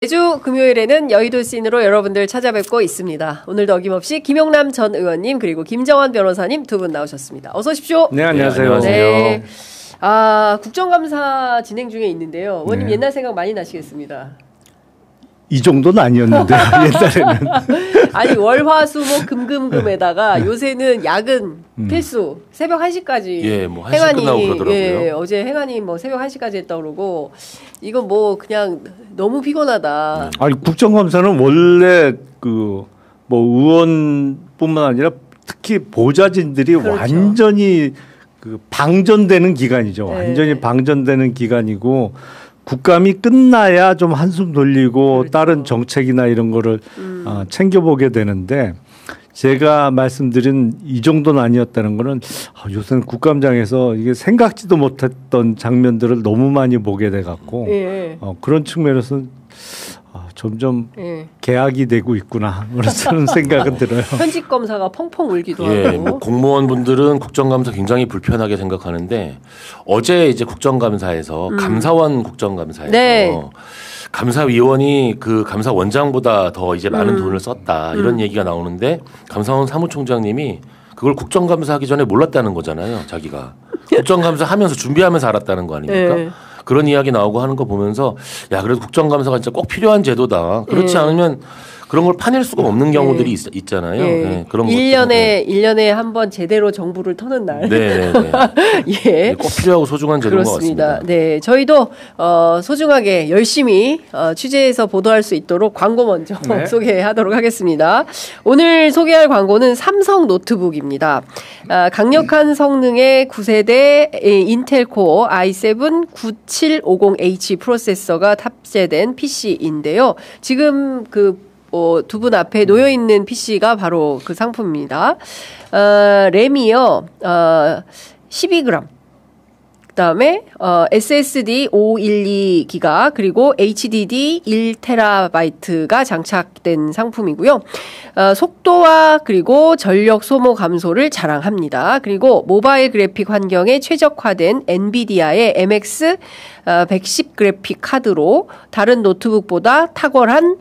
매주 금요일에는 여의도 씬으로 여러분들 찾아뵙고 있습니다. 오늘도 어김없이 김용남 전 의원님 그리고 김정환 변호사님 두 분 나오셨습니다. 어서 오십시오. 네, 안녕하세요. 네. 국정감사 진행 중에 있는데요. 의원님 네. 옛날 생각 많이 나시겠습니다. 이 정도는 아니었는데 옛날에는. 아니 월화수목 금금금에다가 요새는 야근 필수 새벽 1시까지 뭐 1시 끝나고 그러더라고요. 예, 어제 행안위 뭐 새벽 1시까지 했다고 그러고 이건 뭐 그냥 너무 피곤하다. 아니 국정감사는 원래 그 뭐 의원뿐만 아니라 특히 보좌진들이 그렇죠. 완전히 그 방전되는 기간이죠. 네. 완전히 방전되는 기간이고 국감이 끝나야 좀 한숨 돌리고 그렇죠. 다른 정책이나 이런 거를 챙겨보게 되는데 제가 말씀드린 이 정도는 아니었다는 거는 요새는 국감장에서 이게 생각지도 못했던 장면들을 너무 많이 보게 돼 갖고 그런 측면에서는 점점 개악이 되고 있구나 그런 생각은 들어요. 현직 검사가 펑펑 울기도 하고. 뭐 공무원분들은 국정감사 굉장히 불편하게 생각하는데 어제 이제 국정감사에서 감사원 국정감사에서 네. 감사위원이 그 감사원장보다 더 이제 많은 돈을 썼다 이런 얘기가 나오는데 감사원 사무총장님이 그걸 국정감사하기 전에 몰랐다는 거잖아요. 자기가 국정감사 하면서 준비하면서 알았다는 거 아닙니까? 네. 그런 이야기 나오고 하는 거 보면서 야 그래도 국정감사가 진짜 꼭 필요한 제도다. 그렇지 않으면 그런 걸 파낼 수가 없는 경우들이 있잖아요. 네, 그런 1년에 한 번 제대로 정부를 터는 날. 네. 예. 꼭 필요하고 소중한 제도인 것 같습니다. 네, 저희도 소중하게 열심히 취재해서 보도할 수 있도록 광고 먼저 소개하도록 하겠습니다. 오늘 소개할 광고는 삼성 노트북입니다. 강력한 성능의 9세대 인텔 코어 i7 9750H 프로세서가 탑재된 PC인데요. 지금 두 분 앞에 놓여 있는 PC가 바로 그 상품입니다. 램이요, 12g. 그다음에 SSD 512기가 그리고 HDD 1TB가 장착된 상품이고요. 속도와 그리고 전력 소모 감소를 자랑합니다. 그리고 모바일 그래픽 환경에 최적화된 엔비디아의 MX 110 그래픽 카드로 다른 노트북보다 탁월한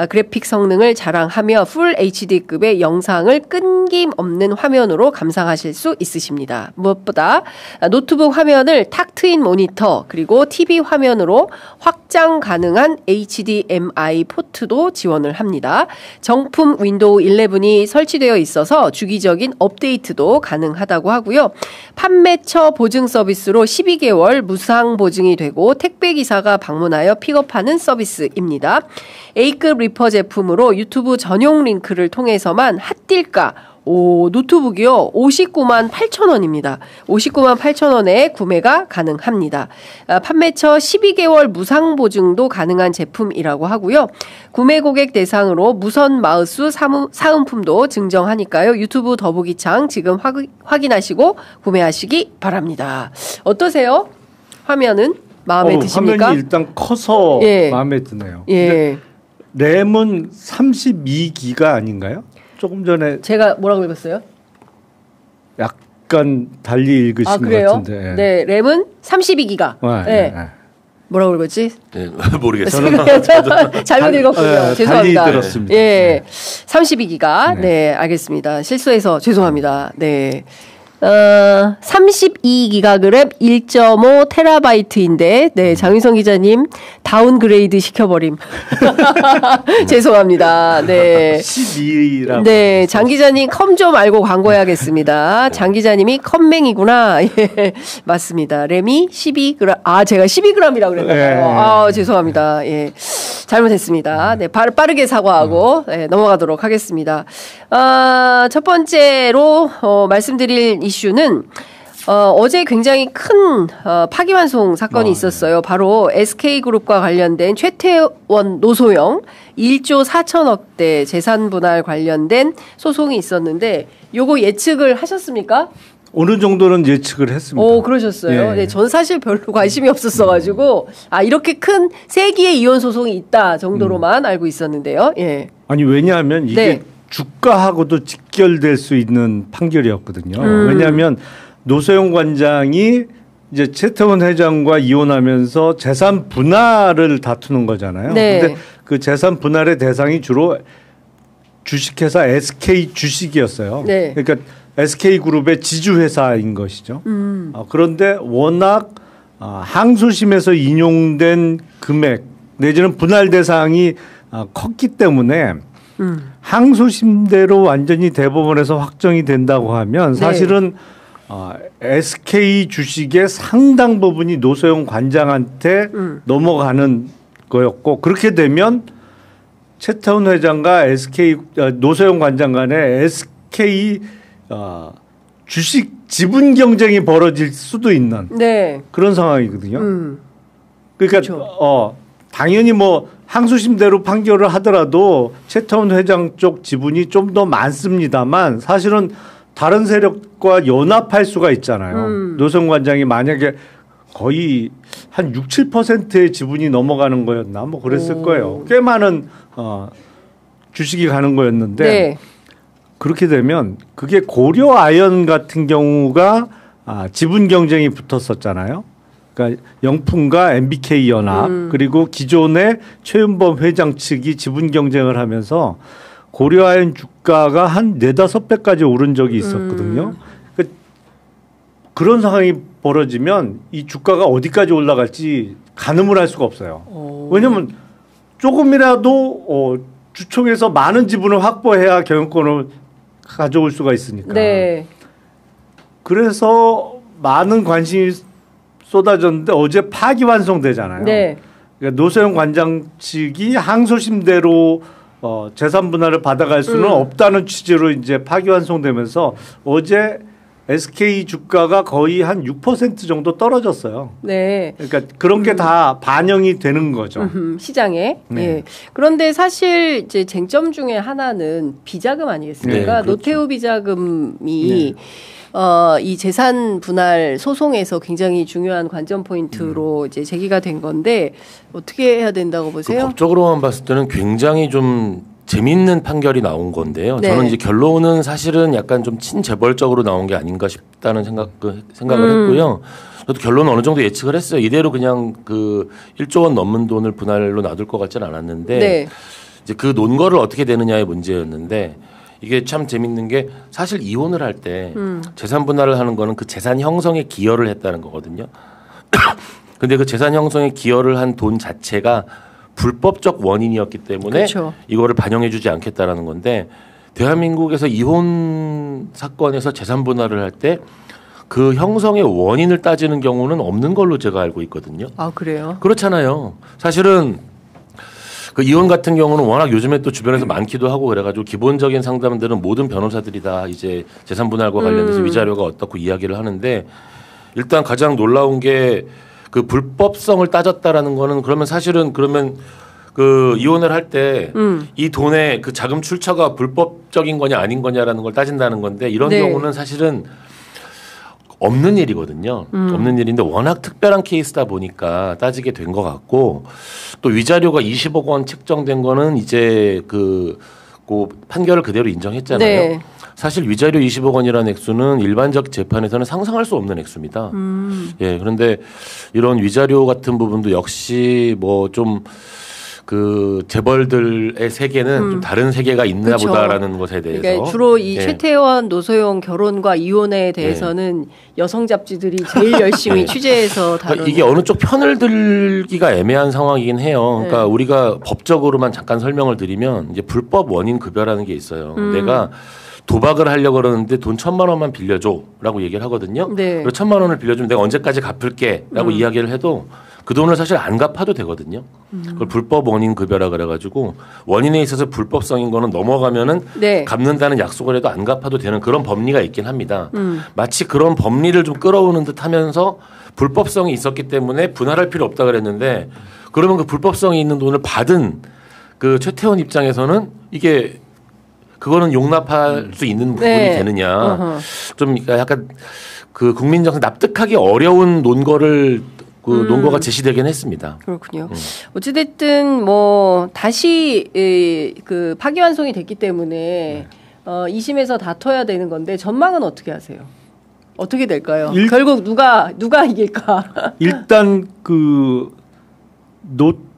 그래픽 성능을 자랑하며 풀 HD급의 영상을 끊김없는 화면으로 감상하실 수 있으십니다. 무엇보다 노트북 화면을 탁 트인 모니터 그리고 TV 화면으로 확장 가능한 HDMI 포트도 지원을 합니다. 정품 윈도우 11이 설치되어 있어서 주기적인 업데이트도 가능하다고 하고요. 판매처 보증 서비스로 12개월 무상 보증이 되고 택배기사가 방문하여 픽업하는 서비스입니다. A급 리퍼 제품으로 유튜브 전용 링크를 통해서만 핫딜가 노트북이요. 59만 8천 원입니다. 59만 8천 원에 구매가 가능합니다. 판매처 12개월 무상 보증도 가능한 제품이라고 하고요. 구매 고객 대상으로 무선 마우스 사은품도 증정하니까요. 유튜브 더보기창 지금 확인하시고 구매하시기 바랍니다. 어떠세요? 화면은 마음에 드십니까? 화면이 일단 커서 마음에 드네요. 예. 램은 32기가 아닌가요? 조금 전에 제가 뭐라고 읽었어요? 약간 달리 읽으신 것 같은데. 네, 램은 32기가. 네. 뭐라고 읽었지? 네, 모르겠어요. 잘못 읽었군요. 죄송합니다. 달리 들었습니다. 예, 32기가. 네, 알겠습니다. 실수해서 죄송합니다. 네. 32기가 그램 1.5 테라바이트인데, 네, 장윤성 기자님, 다운그레이드 시켜버림. 죄송합니다. 네. 12라고. 네, 장 기자님 컴 좀 알고 광고해야겠습니다. 장 기자님이 컴맹이구나. 예, 맞습니다. 램이 12g. 제가 12g이라고 그랬나요? 죄송합니다. 예. 잘못했습니다. 네, 빠르게 사과하고, 넘어가도록 하겠습니다. 첫 번째로, 말씀드릴 이슈는 어제 굉장히 큰 파기환송 사건이 있었어요. 바로 SK그룹과 관련된 최태원 노소영 1조 4천억대 재산 분할 관련된 소송이 있었는데 요거 예측을 하셨습니까? 어느 정도는 예측을 했습니다. 그러셨어요. 네, 전 사실 별로 관심이 없었어가지고 이렇게 큰 세 개의 이혼 소송이 있다 정도로만 알고 있었는데요. 예. 아니 왜냐하면 이게 주가하고도 직결될 수 있는 판결이었거든요. 왜냐하면 노소영 관장이 이제 최태원 회장과 이혼하면서 재산 분할을 다투는 거잖아요. 네. 근데 그 재산 분할의 대상이 주로 주식회사 SK 주식이었어요. 네. 그러니까 SK그룹의 지주회사인 것이죠. 그런데 워낙 항소심에서 인용된 금액 내지는 분할 대상이 컸기 때문에 항소심대로 완전히 대법원에서 확정이 된다고 하면 사실은 SK 주식의 상당 부분이 노소영 관장한테 넘어가는 거였고 그렇게 되면 최태원 회장과 SK 노소영 관장 간의 SK 주식 지분 경쟁이 벌어질 수도 있는 그런 상황이거든요. 그러니까 그렇죠. 당연히 뭐 항소심대로 판결을 하더라도 최태원 회장 쪽 지분이 좀 더 많습니다만 사실은 다른 세력과 연합할 수가 있잖아요. 노소영 관장이 만약에 거의 한 6, 7%의 지분이 넘어가는 거였나 뭐 그랬을 거예요. 꽤 많은 주식이 가는 거였는데 그렇게 되면 그게 고려아연 같은 경우가 지분 경쟁이 붙었었잖아요. 그러니까 영풍과 MBK 연합 그리고 기존의 최윤범 회장 측이 지분 경쟁을 하면서 고려아연 주가가 한 4-5배까지 오른 적이 있었거든요. 그런 상황이 벌어지면 이 주가가 어디까지 올라갈지 가늠을 할 수가 없어요. 왜냐하면 조금이라도 주총에서 많은 지분을 확보해야 경영권을 가져올 수가 있으니까. 그래서 많은 관심이 쏟아졌는데 어제 파기환송되잖아요. 그러니까 노소영 관장 측이 항소심대로 재산 분할을 받아갈 수는 없다는 취지로 이제 파기환송되면서 어제 SK 주가가 거의 한 6% 정도 떨어졌어요. 그러니까 그런 게 다 반영이 되는 거죠. 시장에. 그런데 사실 이제 쟁점 중에 하나는 비자금 아니겠습니까? 그렇죠. 노태우 비자금이 이 재산 분할 소송에서 굉장히 중요한 관전 포인트로 이제 제기가 된 건데 어떻게 해야 된다고 보세요? 법적으로만 봤을 때는 굉장히 좀 재밌는 판결이 나온 건데요. 저는 이제 결론은 사실은 약간 좀 친재벌적으로 나온 게 아닌가 싶다는 생각을 했고요. 저도 결론은 어느 정도 예측을 했어요. 이대로 그냥 그 1조 원 넘는 돈을 분할로 놔둘 것 같지는 않았는데 이제 그 논거를 어떻게 되느냐의 문제였는데 이게 참 재밌는 게 사실 이혼을 할 때 재산 분할을 하는 거는 그 재산 형성에 기여를 했다는 거거든요. 근데 그 재산 형성에 기여를 한 돈 자체가 불법적 원인이었기 때문에 이거를 반영해 주지 않겠다라는 건데 대한민국에서 이혼 사건에서 재산 분할을 할 때 그 형성의 원인을 따지는 경우는 없는 걸로 제가 알고 있거든요. 그래요? 그렇잖아요. 사실은 그 이혼 같은 경우는 워낙 요즘에 또 주변에서 많기도 하고 그래가지고 기본적인 상담들은 모든 변호사들이 다 이제 재산 분할과 관련돼서 위자료가 어떻고 이야기를 하는데 일단 가장 놀라운 게 그 불법성을 따졌다라는 거는 그러면 사실은 그러면 그 이혼을 할 때 이 돈의 그 자금 출처가 불법적인 거냐 아닌 거냐라는 걸 따진다는 건데 이런 경우는 사실은 없는 일이거든요. 없는 일인데 워낙 특별한 케이스다 보니까 따지게 된 것 같고 또 위자료가 20억 원 책정된 거는 이제 그 판결을 그대로 인정했잖아요. 사실 위자료 20억 원이라는 액수는 일반적 재판에서는 상상할 수 없는 액수입니다. 그런데 이런 위자료 같은 부분도 역시 뭐 좀 그 재벌들의 세계는 좀 다른 세계가 있나 보다라는 것에 대해서. 그러니까 주로 이 최태원, 노소영 결혼과 이혼에 대해서는 여성 잡지들이 제일 열심히 취재해서 다루는. 이게 어느 쪽 편을 들기가 애매한 상황이긴 해요. 그러니까 우리가 법적으로만 잠깐 설명을 드리면 이제 불법 원인 급여라는 게 있어요. 내가 도박을 하려고 그러는데 돈 1,000만 원만 빌려줘라고 얘기를 하거든요. 그리고 1,000만 원을 빌려주면 내가 언제까지 갚을게라고 이야기를 해도 그 돈을 사실 안 갚아도 되거든요. 그걸 불법 원인 급여라 그래가지고 원인에 있어서 불법성인 거는 넘어가면은 갚는다는 약속을 해도 안 갚아도 되는 그런 법리가 있긴 합니다. 마치 그런 법리를 좀 끌어오는 듯하면서 불법성이 있었기 때문에 분할할 필요 없다 그랬는데 그러면 그 불법성이 있는 돈을 받은 그 최태원 입장에서는 이게 그거는 용납할 수 있는 부분이 되느냐. 좀 약간 그 국민 정서 납득하기 어려운 논거를 그 논거가 제시되긴 했습니다. 그렇군요. 어찌됐든 뭐 다시 그 파기환송이 됐기 때문에 2심에서 다퉈야 되는 건데 전망은 어떻게 하세요? 어떻게 될까요? 결국 누가 이길까? 일단 그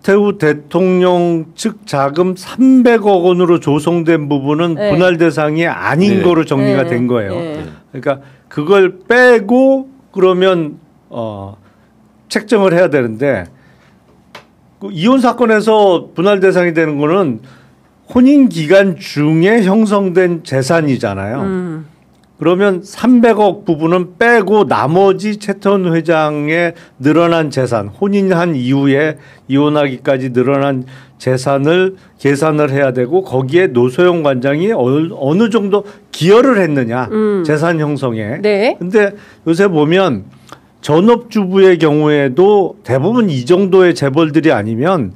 노태우 대통령 측 자금 300억 원으로 조성된 부분은 네. 분할 대상이 아닌 네. 거로 정리가 네. 된 거예요. 네. 그러니까 그걸 빼고 그러면 책정을 해야 되는데 그 이혼 사건에서 분할 대상이 되는 거는 혼인 기간 중에 형성된 재산이잖아요. 그러면 300억 부분은 빼고 나머지 최태원 회장의 늘어난 재산, 혼인한 이후에 이혼하기까지 늘어난 재산을 계산을 해야 되고 거기에 노소영 관장이 어느 정도 기여를 했느냐 재산 형성에. 네. 근데 요새 보면 전업주부의 경우에도 대부분 이 정도의 재벌들이 아니면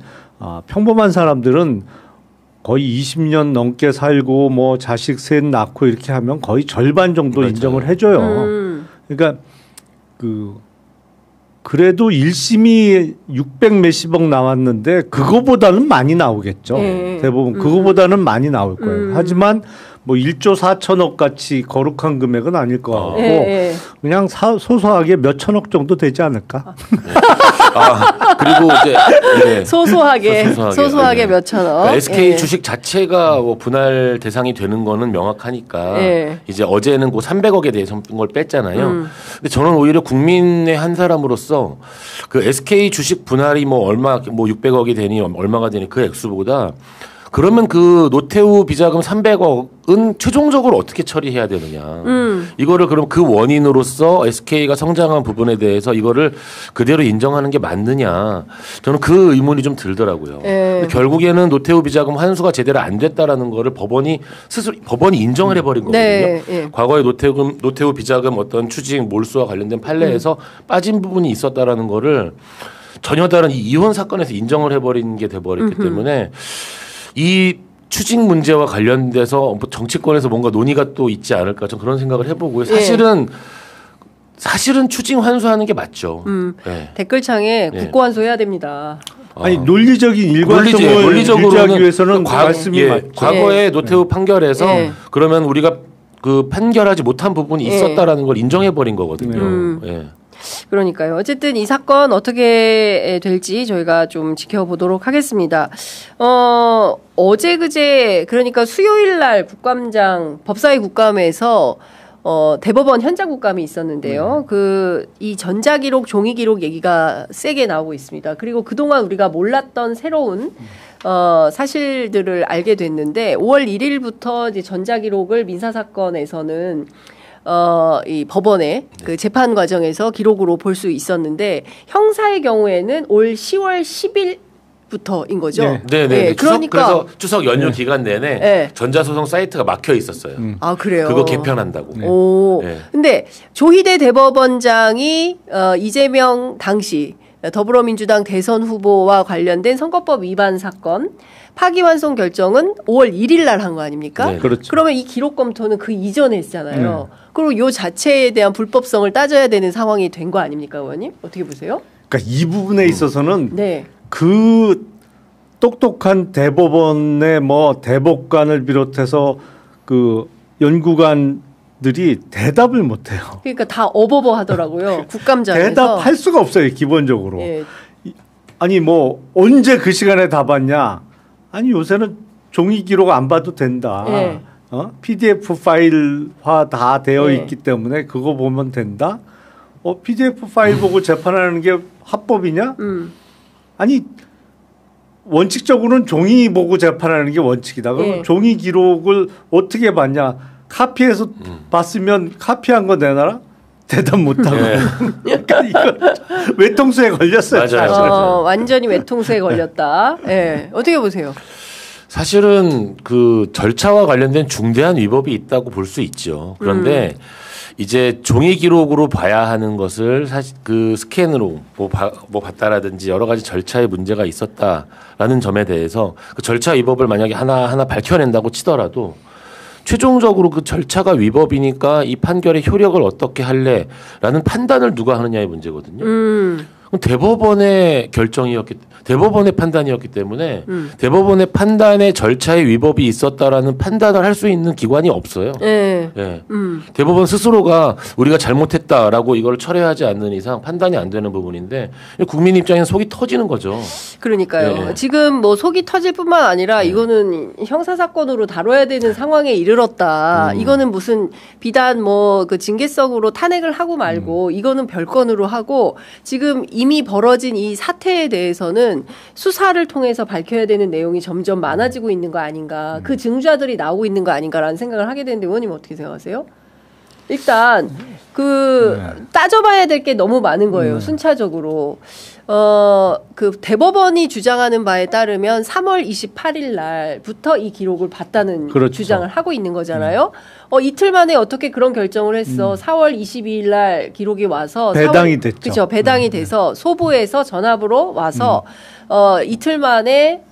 평범한 사람들은 거의 20년 넘게 살고 뭐 자식 셋 낳고 이렇게 하면 거의 절반 정도 맞아요. 인정을 해줘요. 그러니까 그래도 1심이 600 몇십억 나왔는데 그거보다는 많이 나오겠죠. 네. 대부분 그거보다는 많이 나올 거예요. 하지만 뭐 1조 4천억 같이 거룩한 금액은 아닐 것 같고 네. 그냥 소소하게 몇 천억 정도 되지 않을까? 그리고 이제 네. 소소하게 네. 몇 천억. 그러니까 SK 예. 주식 자체가 뭐 분할 대상이 되는 거는 명확하니까 예. 이제 어제는 그 300억에 대해서 걸 뺐잖아요. 근데 저는 오히려 국민의 한 사람으로서 그 SK 주식 분할이 뭐 얼마 뭐 600억이 되니 얼마가 되니 그 액수보다 그러면 그 노태우 비자금 300억은 최종적으로 어떻게 처리해야 되느냐. 이거를 그럼 그 원인으로서 SK가 성장한 부분에 대해서 이거를 그대로 인정하는 게 맞느냐. 저는 그 의문이 좀 들더라고요. 근데 결국에는 노태우 비자금 환수가 제대로 안 됐다라는 거를 법원이 인정을 해버린 거거든요. 네. 과거에 노태우 비자금 어떤 추징 몰수와 관련된 판례에서 빠진 부분이 있었다라는 거를 전혀 다른 이 이혼 사건에서 인정을 해버린 게 돼버렸기 때문에 이 추징 문제와 관련돼서 정치권에서 뭔가 논의가 또 있지 않을까 좀 그런 생각을 해보고요. 사실은 추징 환수하는 게 맞죠. 네. 댓글창에 네. 국고 환수해야 됩니다. 아니 논리적인 일관성을 유지하기 위해서는 말씀이 맞죠. 과거에 노태우 판결에서 그러면 우리가 그 판결하지 못한 부분이 있었다라는 걸 인정해버린 거거든요. 예. 그러니까요. 어쨌든 이 사건 어떻게 될지 저희가 좀 지켜보도록 하겠습니다. 어제 그제 그러니까 수요일 날 국감장 법사위 국감에서 대법원 현장 국감이 있었는데요. 이 전자기록, 종이기록 얘기가 세게 나오고 있습니다. 그리고 그동안 우리가 몰랐던 새로운 사실들을 알게 됐는데 5월 1일부터 이제 전자기록을 민사사건에서는 이 법원의 그 재판 과정에서 기록으로 볼 수 있었는데 형사의 경우에는 올 10월 10일부터인 거죠. 네. 그러니까 추석 연휴 기간 내내 전자소송 사이트가 막혀 있었어요. 아 그래요. 그거 개편한다고. 오. 근데 조희대 대법원장이 이재명 당시 더불어민주당 대선 후보와 관련된 선거법 위반 사건 파기환송 결정은 5월 1일 날 한 거 아닙니까? 네. 그렇죠. 그러면 이 기록 검토는 그 이전에 했잖아요. 그리고 요 자체에 대한 불법성을 따져야 되는 상황이 된 거 아닙니까, 의원님? 어떻게 보세요? 그러니까 이 부분에 있어서는 네. 그 똑똑한 대법원의 뭐 대법관을 비롯해서 그 연구관들이 대답을 못해요. 그러니까 다 어버버 하더라고요. 국감장에서. 대답할 수가 없어요, 기본적으로. 예. 아니 뭐 언제 그 시간에 다 봤냐? 아니 요새는 종이 기록 안 봐도 된다. 예. PDF 파일화 다 되어 예. 있기 때문에 그거 보면 된다. PDF 파일 보고 재판하는 게 합법이냐? 아니 원칙적으로는 종이 보고 재판하는 게 원칙이다. 그럼 예. 종이 기록을 어떻게 봤냐? 카피해서 봤으면 카피한 거 내놔라? 대답 못하고. 그러니까 이거 외통수에 걸렸어요. 맞아요. 사실은. 완전히 외통수에 걸렸다. 예. 어떻게 보세요? 사실은 그 절차와 관련된 중대한 위법이 있다고 볼 수 있죠. 그런데 이제 종이 기록으로 봐야 하는 것을 사실 그 스캔으로 뭐 봤다라든지 여러 가지 절차에 문제가 있었다라는 점에 대해서 그 절차 위법을 만약에 하나 밝혀낸다고 치더라도 최종적으로 그 절차가 위법이니까 이 판결의 효력을 어떻게 할래라는 판단을 누가 하느냐의 문제거든요. 대법원의 대법원의 판단이었기 때문에 대법원의 판단의 절차에 위법이 있었다라는 판단을 할 수 있는 기관이 없어요. 네. 네. 대법원 스스로가 우리가 잘못했다라고 이걸 철회하지 않는 이상 판단이 안 되는 부분인데 국민 입장에서 속이 터지는 거죠. 그러니까요. 네. 지금 뭐 속이 터질 뿐만 아니라 이거는 형사사건으로 다뤄야 되는 상황에 이르렀다. 이거는 무슨 비단 뭐 그 징계성으로 탄핵을 하고 말고 이거는 별건으로 하고 지금 이미 벌어진 이 사태에 대해서는 수사를 통해서 밝혀야 되는 내용이 점점 많아지고 있는 거 아닌가. 그 증자들이 나오고 있는 거 아닌가라는 생각을 하게 되는데 의원님 어떻게 생각하세요? 일단 따져봐야 될 게 너무 많은 거예요. 순차적으로. 그 대법원이 주장하는 바에 따르면 3월 28일 날부터 이 기록을 봤다는 그렇죠. 주장을 하고 있는 거잖아요. 이틀 만에 어떻게 그런 결정을 했어? 4월 22일 날 기록이 와서 배당이 됐죠. 그렇죠. 배당이 돼서 소부에서 전압으로 와서 이틀 만에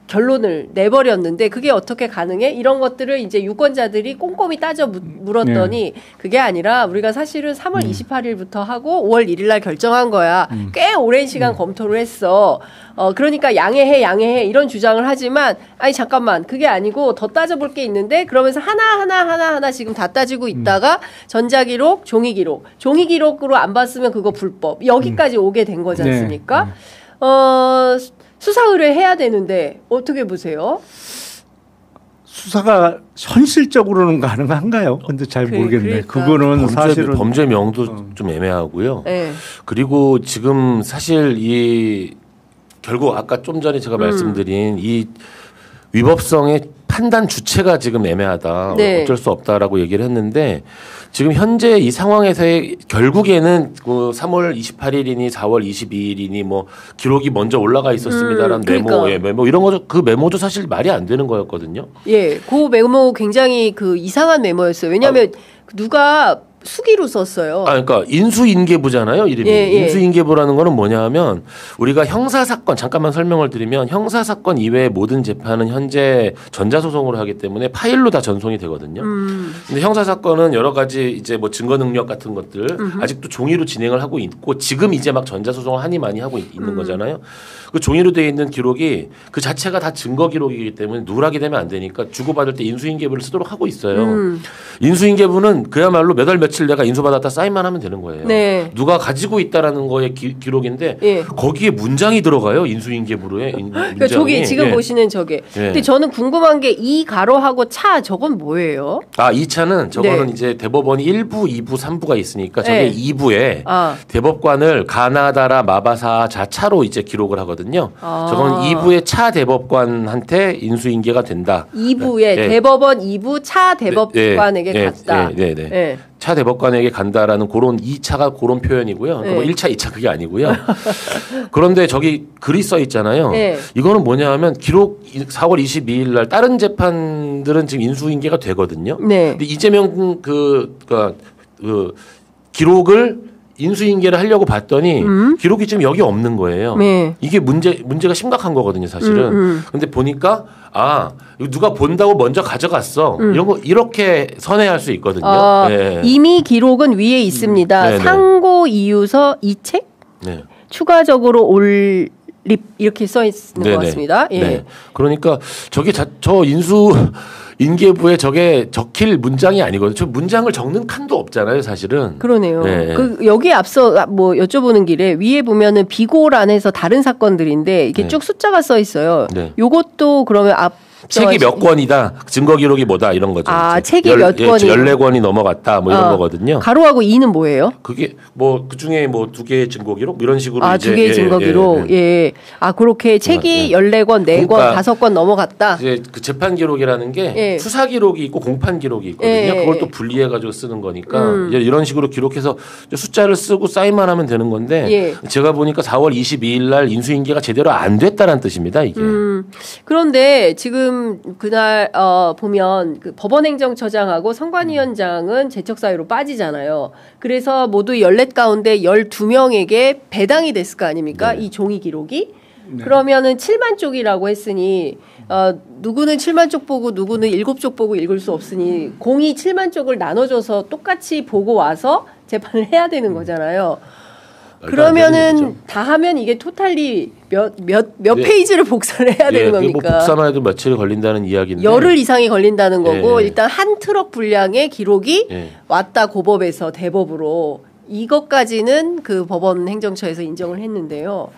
결론을 내버렸는데 그게 어떻게 가능해? 이런 것들을 이제 유권자들이 꼼꼼히 따져 물었더니 그게 아니라 우리가 사실은 3월 28일부터 하고 5월 1일 날 결정한 거야. 꽤 오랜 시간 검토를 했어. 그러니까 양해해 이런 주장을 하지만 아니 잠깐만 그게 아니고 더 따져볼 게 있는데 그러면서 하나 지금 다 따지고 있다가 전자기록, 종이기록으로 안 봤으면 그거 불법 여기까지 오게 된 거지 않습니까? 수사 의뢰해야 되는데 어떻게 보세요? 수사가 현실적으로는 가능한가요? 근데 잘 모르겠네. 그러니까. 그거는 사실은 범죄명도 좀 애매하고요. 네. 그리고 지금 사실 결국 아까 좀 전에 제가 말씀드린 이 위법성의 판단 주체가 지금 애매하다. 네. 어쩔 수 없다라고 얘기를 했는데 지금 현재 이 상황에서의 결국에는 그 3월 28일이니 4월 22일이니 뭐 기록이 먼저 올라가 있었습니다라는 메모 이런 거 그 메모도 사실 말이 안 되는 거였거든요. 예, 그 메모 굉장히 그 이상한 메모였어요. 왜냐하면 누가 수기로 썼어요. 그러니까 인수인계부잖아요, 이름이. 인수인계부라는 거는 뭐냐면 우리가 형사사건 잠깐만 설명을 드리면 형사사건 이외의 모든 재판은 현재 전자소송으로 하기 때문에 파일로 다 전송이 되거든요. 근데 형사사건은 여러 가지 이제 뭐 증거 능력 같은 것들 아직도 종이로 진행을 하고 있고 지금 이제 막 전자소송을 하니 많이 하고 있는 거잖아요. 그 종이로 되어 있는 기록이 그 자체가 다 증거 기록이기 때문에 누락이 되면 안 되니까 주고받을 때 인수인계부를 쓰도록 하고 있어요. 인수인계부는 그야말로 몇 월 며칠 내가 인수받았다 사인만 하면 되는 거예요. 네. 누가 가지고 있다라는 거의 기록인데 거기에 문장이 들어가요. 인수인계부로에. 그러니까 저기 지금 보시는 저게. 근데 저는 궁금한 게 이 가로하고 차 저건 뭐예요? 이 차는 저거는 이제 대법원이 1부, 2부, 3부가 있으니까 저게 2부에 대법관을 가나다라 마바사 자차로 이제 기록을 하거든요. 저건 2부의 차 대법관한테 인수인계가 된다. 2부에 대법원 2부 차 대법관에게 갔다. 네. 차 대법관에게 간다라는 그런 2차가 그런 표현이고요. 뭐 1차, 2차 그게 아니고요. 그런데 저기 글이 써 있잖아요. 이거는 뭐냐 하면 기록 4월 22일 날 다른 재판들은 지금 인수인계가 되거든요. 근데 이재명 그 기록을 인수인계를 하려고 봤더니 기록이 지금 여기 없는 거예요. 이게 문제가 심각한 거거든요, 사실은. 근데 보니까 누가 본다고 먼저 가져갔어. 이런 거 이렇게 선회할 수 있거든요. 이미 기록은 위에 있습니다. 상고 이유서 2책? 추가적으로 올립 이렇게 써 있는 것 같습니다. 그러니까 저게 저 인계부에 저게 적힐 문장이 아니거든요. 저 문장을 적는 칸도 없잖아요, 사실은. 그러네요. 여기 앞서 뭐 여쭤보는 길에 위에 보면은 비고란에서 다른 사건들인데 이게 쭉 숫자가 써 있어요. 요것도 그러면 책이 몇 권이다. 증거 기록이 뭐다 이런 거죠. 책이 몇 권이 14권이 넘어갔다 뭐 이런 거거든요. 가로하고 2는 뭐예요? 그게 뭐 그중에 뭐 2개의 증거 기록 이런 식으로 이제 2개의 증거 기록. 그렇게 책이 14권, 4권, 그러니까 5권 넘어갔다. 이제 그 재판 기록이라는 게 수사 기록이 있고 공판 기록이 있거든요. 그걸 또 분리해 가지고 쓰는 거니까 이제 이런 식으로 기록해서 숫자를 쓰고 사인만 하면 되는 건데 제가 보니까 4월 22일 날 인수인계가 제대로 안 됐다는 뜻입니다, 이게. 그런데 지금 그날 보면 그 법원행정처장하고 선관위원장은 재척 사유로 빠지잖아요. 그래서 모두 14 가운데 12명에게 배당이 됐을 거 아닙니까? 이 종이 기록이. 그러면은 7만 쪽이라고 했으니 누구는 7만 쪽 보고 누구는 7쪽 보고 읽을 수 없으니 공이 7만 쪽을 나눠줘서 똑같이 보고 와서 재판을 해야 되는 거잖아요. 그러면은 다 하면 이게 토탈리 몇 네. 페이지를 복사를 해야 되는 뭐 겁니까? 복사만 해도 며칠 걸린다는 이야기인데 열흘 이상이 걸린다는 거고 예. 일단 한 트럭 분량의 기록이 예. 왔다 고법에서 대법으로 이것까지는 그 법원 행정처에서 인정을 했는데요.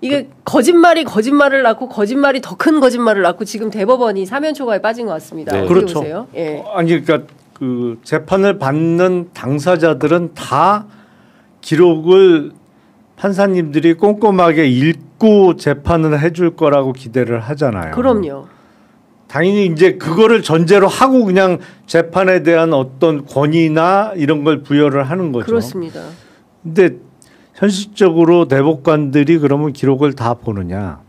이게 거짓말이 거짓말을 낳고 거짓말이 더 큰 거짓말을 낳고 지금 대법원이 사면 초과에 빠진 것 같습니다. 네. 어떻게 그렇죠. 보세요? 예. 아니 그러니까 그 재판을 받는 당사자들은 다 기록을 판사님들이 꼼꼼하게 읽고 재판을 해줄 거라고 기대를 하잖아요. 그럼요. 당연히 이제 그거를 전제로 하고 그냥 재판에 대한 어떤 권위나 이런 걸 부여를 하는 거죠. 그렇습니다. 근데 현실적으로 대법관들이 그러면 기록을 다 보느냐?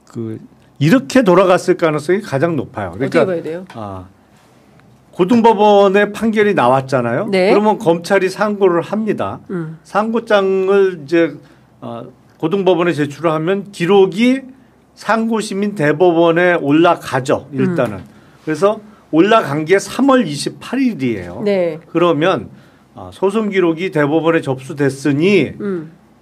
그 이렇게 돌아갔을 가능성이 가장 높아요. 그러니까 어떻게 봐야 돼요? 고등법원의 판결이 나왔잖아요. 네. 그러면 검찰이 상고를 합니다. 상고장을 이제 고등법원에 제출을 하면 기록이 상고심인 대법원에 올라가죠. 일단은. 그래서 올라간 게 3월 28일이에요. 네. 그러면 소송 기록이 대법원에 접수됐으니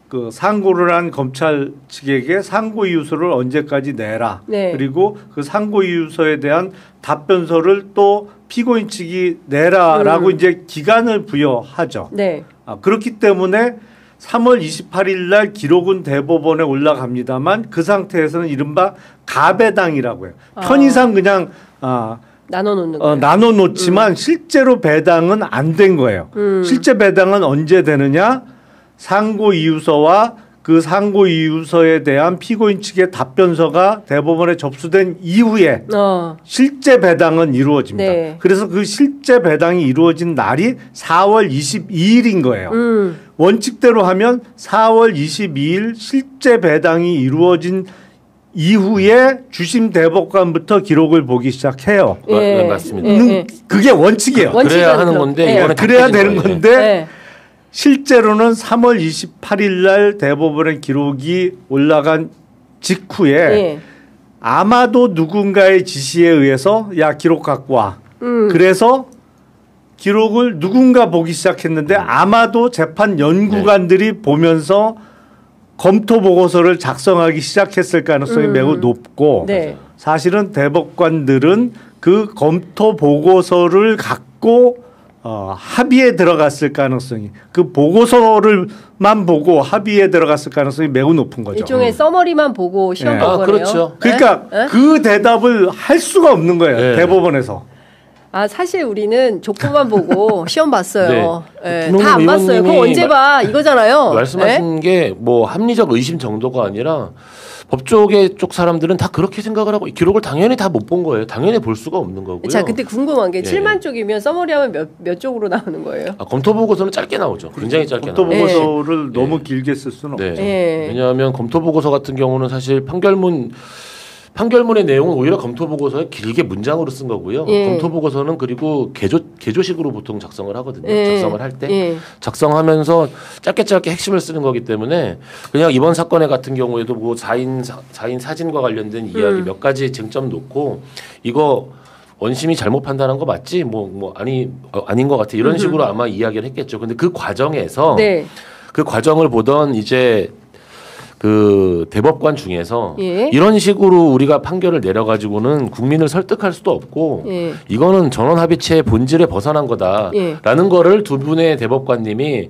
그 상고를 한 검찰 측에게 상고 이유서를 언제까지 내라. 네. 그리고 그 상고 이유서에 대한 답변서를 또 피고인 측이 내라라고 이제 기간을 부여하죠. 네. 그렇기 때문에 3월 28일 날 기록은 대법원에 올라갑니다만 그 상태에서는 이른바 가배당이라고 해요. 편의상 그냥 나눠놓는 거예요. 나눠놓지만 실제로 배당은 안 된 거예요. 실제 배당은 언제 되느냐? 상고 이유서와 그 상고 이유서에 대한 피고인 측의 답변서가 대법원에 접수된 이후에 실제 배당은 이루어집니다. 네. 그래서 그 실제 배당이 이루어진 날이 4월 22일인 거예요. 원칙대로 하면 4월 22일 실제 배당이 이루어진 이후에 주심 대법관부터 기록을 보기 시작해요. 예. 맞습니다. 그게 원칙이에요. 그래야 하는 건데 이번에 그래야 되는 거예요. 건데 네. 실제로는 3월 28일 날 대법원의 기록이 올라간 직후에 예. 아마도 누군가의 지시에 의해서 야 기록 갖고 와. 그래서 기록을 누군가 보기 시작했는데 아마도 재판 연구관들이 보면서 검토 보고서를 작성하기 시작했을 가능성이 매우 높고 네. 사실은 대법관들은 그 검토 보고서를 갖고 합의에 들어갔을 가능성이 그 보고서를만 보고 합의에 들어갔을 가능성이 매우 높은 거죠. 일종의 서머리만 보고 시험 네. 본 거네요. 그렇죠. 그러니까 네? 그 대답을 할 수가 없는 거예요. 네. 대법원에서. 사실 우리는 족보만 보고 시험 봤어요. 네. 다 안 봤어요. 그럼 언제 봐? 이거잖아요. 말씀하신 게 뭐 합리적 의심 정도가 아니라 법조계 쪽 사람들은 다 그렇게 생각을 하고 기록을 당연히 다 못 본 거예요. 당연히 볼 수가 없는 거고요. 자, 근데 궁금한 게 예. 7만 쪽이면 서머리하면 몇 쪽으로 나오는 거예요? 검토 보고서는 짧게 나오죠. 굉장히 짧게 검토 나오죠. 보고서를 너무 길게 쓸 수는 네. 없죠. 예. 왜냐하면 검토 보고서 같은 경우는 사실 판결문의 내용은 오히려 검토 보고서에 길게 문장으로 쓴 거고요. 예. 검토 보고서는 그리고 개조식으로 보통 작성을 하거든요. 예. 작성을 할 때 예. 작성하면서 짧게 핵심을 쓰는 거기 때문에 그냥 이번 사건에 같은 경우에도 뭐 4인 사진과 관련된 이야기 몇 가지 쟁점 놓고 이거 원심이 잘못 판단한 거 맞지? 아닌 것 같아. 이런 식으로 아마 이야기를 했겠죠. 근데 그 과정에서 네. 그 과정을 보던 이제 그 대법관 중에서 예. 이런 식으로 우리가 판결을 내려가지고는 국민을 설득할 수도 없고 예. 이거는 전원합의체의 본질에 벗어난 거다라는 거를 두 분의 대법관님이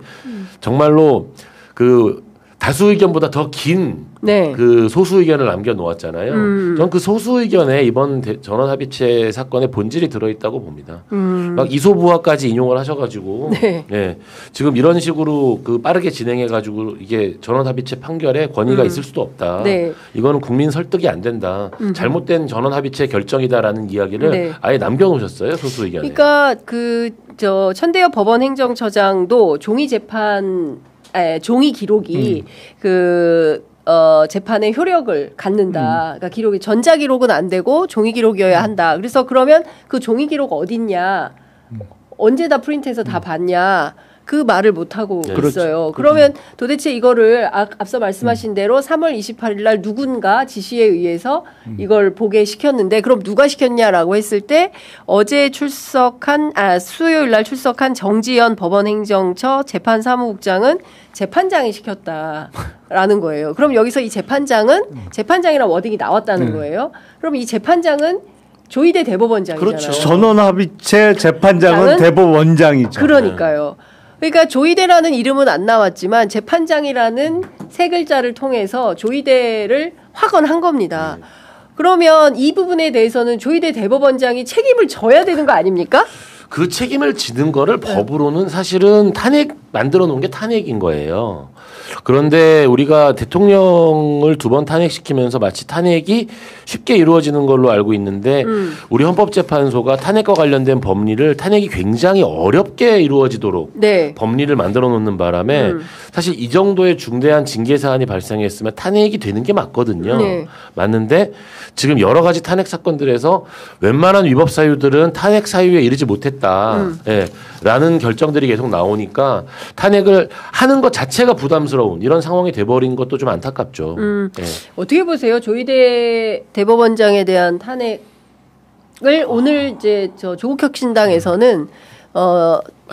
정말로 그 다수 의견보다 더 긴 네. 그 소수 의견을 남겨 놓았잖아요. 전 그 소수 의견에 이번 전원합의체 사건의 본질이 들어있다고 봅니다. 막 이소부화까지 인용을 하셔가지고 네. 지금 이런 식으로 그 빠르게 진행해가지고 이게 전원합의체 판결에 권위가 있을 수도 없다. 네. 이거는 국민 설득이 안 된다. 잘못된 전원합의체 결정이다라는 이야기를 네. 아예 남겨놓으셨어요 소수 의견에. 그러니까 천대엽 법원 행정처장도 종이 기록이 재판의 효력을 갖는다. 그러니까 기록이 전자 기록은 안 되고 종이 기록이어야 한다. 그래서 그러면 그 종이 기록 어딨냐? 언제 다 프린트해서 다 봤냐? 그 말을 못 하고 네. 있어요. 그러면 도대체 이거를 앞서 말씀하신 대로 3월 28일 날 누군가 지시에 의해서 이걸 보게 시켰는데 그럼 누가 시켰냐라고 했을 때 어제 수요일 날 출석한 정지연 법원행정처 재판사무국장은 재판장이 시켰다라는 거예요. 그럼 여기서 이 재판장이라는 워딩이 나왔다는 거예요. 그럼 이 재판장은 조희대 대법원장이잖아요. 그렇죠. 전원합의체 재판장은 대법원장이죠. 그러니까요. 그러니까 조희대라는 이름은 안 나왔지만 재판장이라는 세 글자를 통해서 조희대를 확언한 겁니다. 그러면 이 부분에 대해서는 조희대 대법원장이 책임을 져야 되는 거 아닙니까? 그 책임을 지는 거를 법으로는 사실은 만들어 놓은 게 탄핵인 거예요. 그런데 우리가 대통령을 2번 탄핵시키면서 마치 탄핵이 쉽게 이루어지는 걸로 알고 있는데 우리 헌법재판소가 탄핵과 관련된 법리를 탄핵이 굉장히 어렵게 이루어지도록 네. 법리를 만들어 놓는 바람에 사실 이 정도의 중대한 징계 사안이 발생했으면 탄핵이 되는 게 맞거든요. 네. 맞는데 지금 여러 가지 탄핵 사건들에서 웬만한 위법 사유들은 탄핵 사유에 이르지 못했다. 예, 라는 결정들이 계속 나오니까 탄핵을 하는 것 자체가 부담스러운 이런 상황이 돼버린 것도 좀 안타깝죠. 예. 어떻게 보세요? 조희대 대법원장에 대한 탄핵을 오늘 이제 조국 혁신당에서는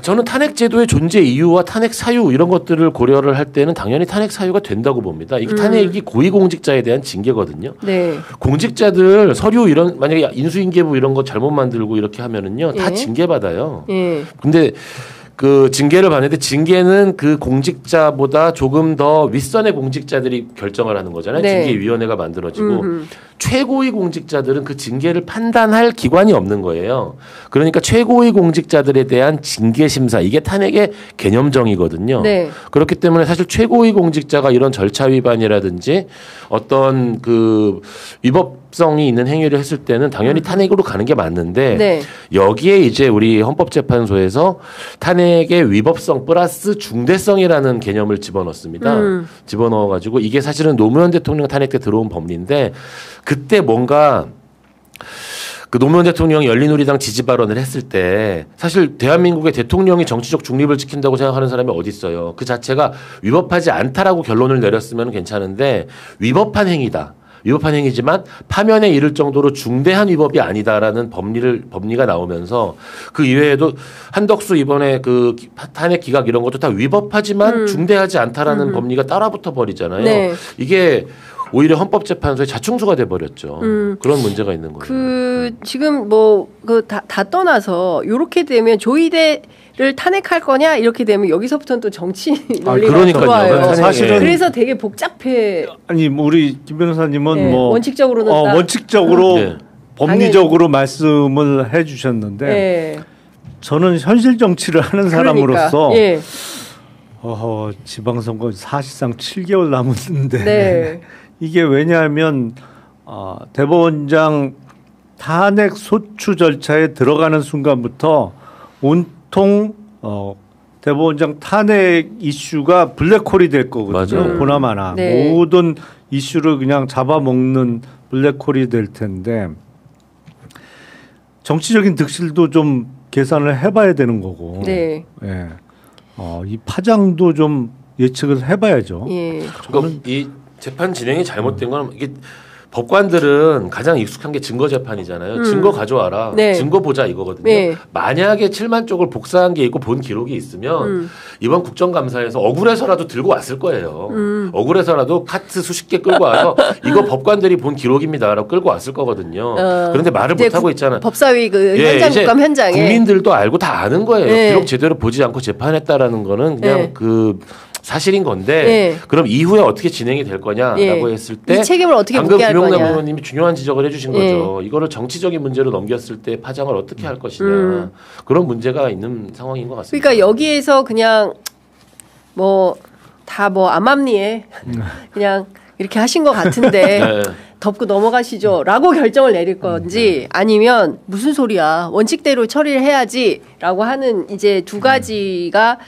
저는 탄핵 제도의 존재 이유와 탄핵 사유 이런 것들을 고려를 할 때는 당연히 탄핵 사유가 된다고 봅니다. 이게 탄핵이 고위공직자에 대한 징계거든요. 네. 공직자들 서류 이런 만약에 인수인계부 이런 거 잘못 만들고 이렇게 하면은요 다 예. 징계받아요. 예. 근데 그 징계를 받는데 징계는 그 공직자보다 조금 더 윗선의 공직자들이 결정을 하는 거잖아요. 네. 징계위원회가 만들어지고 최고위 공직자들은 그 징계를 판단할 기관이 없는 거예요. 그러니까 최고위 공직자들에 대한 징계 심사 이게 탄핵의 개념정이거든요. 네. 그렇기 때문에 사실 최고위 공직자가 이런 절차 위반이라든지 어떤 그 위법성이 있는 행위를 했을 때는 당연히 탄핵으로 가는 게 맞는데 네. 여기에 이제 우리 헌법재판소에서 탄핵의 위법성 플러스 중대성이라는 개념을 집어넣습니다. 집어넣어가지고 이게 사실은 노무현 대통령 탄핵 때 들어온 법리인데 그때 뭔가 그 노무현 대통령이 열린우리당 지지 발언을 했을 때 사실 대한민국의 대통령이 정치적 중립을 지킨다고 생각하는 사람이 어디 있어요. 그 자체가 위법하지 않다라고 결론을 내렸으면 괜찮은데 위법한 행위다. 위법한 행위지만 파면에 이를 정도로 중대한 위법이 아니다라는 법리가 나오면서 그 이외에도 한덕수 이번에 그 탄핵 기각 이런 것도 다 위법하지만 중대하지 않다라는 법리가 따라붙어 버리잖아요. 네. 이게 오히려 헌법재판소의 자충수가 돼버렸죠. 그런 문제가 있는 거예요. 지금 다 떠나서 이렇게 되면 조희대를 탄핵할 거냐 이렇게 되면 여기서부터는 또 정치 논리가 그러니까요. 들어와요. 사실은 그래서 되게 복잡해. 아니 우리 김 변호사님은 네, 원칙적으로는 다 원칙적으로 네. 법리적으로 말씀을 해주셨는데 네. 저는 현실 정치를 하는 사람으로서 그러니까, 예. 지방선거 사실상 7개월 남았는데 네. 이게 왜냐하면 대법원장 탄핵 소추 절차에 들어가는 순간부터 온통 대법원장 탄핵 이슈가 블랙홀이 될 거거든요. 맞아요. 보나마나 네. 모든 이슈를 그냥 잡아먹는 블랙홀이 될 텐데 정치적인 득실도 좀 계산을 해봐야 되는 거고. 네. 예. 이 파장도 좀 예측을 해봐야죠. 예. 그러니까 이 재판 진행이 잘못된 건 이게 법관들은 가장 익숙한 게 증거 재판이잖아요. 증거 가져와라. 네. 증거 보자 이거거든요. 네. 만약에 7만 쪽을 복사한 게 있고 본 기록이 있으면 이번 국정감사에서 억울해서라도 들고 왔을 거예요. 억울해서라도 카트 수십 개 끌고 와서 이거 법관들이 본 기록입니다라고 끌고 왔을 거거든요. 그런데 말을 못 하고 있잖아요. 법사위 그 현장 이제 국감 현장에 국민들도 알고 다 아는 거예요. 네. 기록 제대로 보지 않고 재판했다라는 거는 그냥 네. 그 사실인 건데 네. 그럼 이후에 어떻게 진행이 될 거냐라고 예. 했을 때 이 책임을 어떻게 방금 묻게 할 김용남 거냐. 의원님이 중요한 지적을 해주신 예. 거죠. 이거를 정치적인 문제로 넘겼을 때 파장을 어떻게 할 것이냐 그런 문제가 있는 상황인 것 같습니다. 그러니까 여기에서 그냥 다 암암리에 그냥 이렇게 하신 것 같은데 네. 덮고 넘어가시죠라고 결정을 내릴 건지 아니면 무슨 소리야 원칙대로 처리를 해야지라고 하는 이제 두 가지가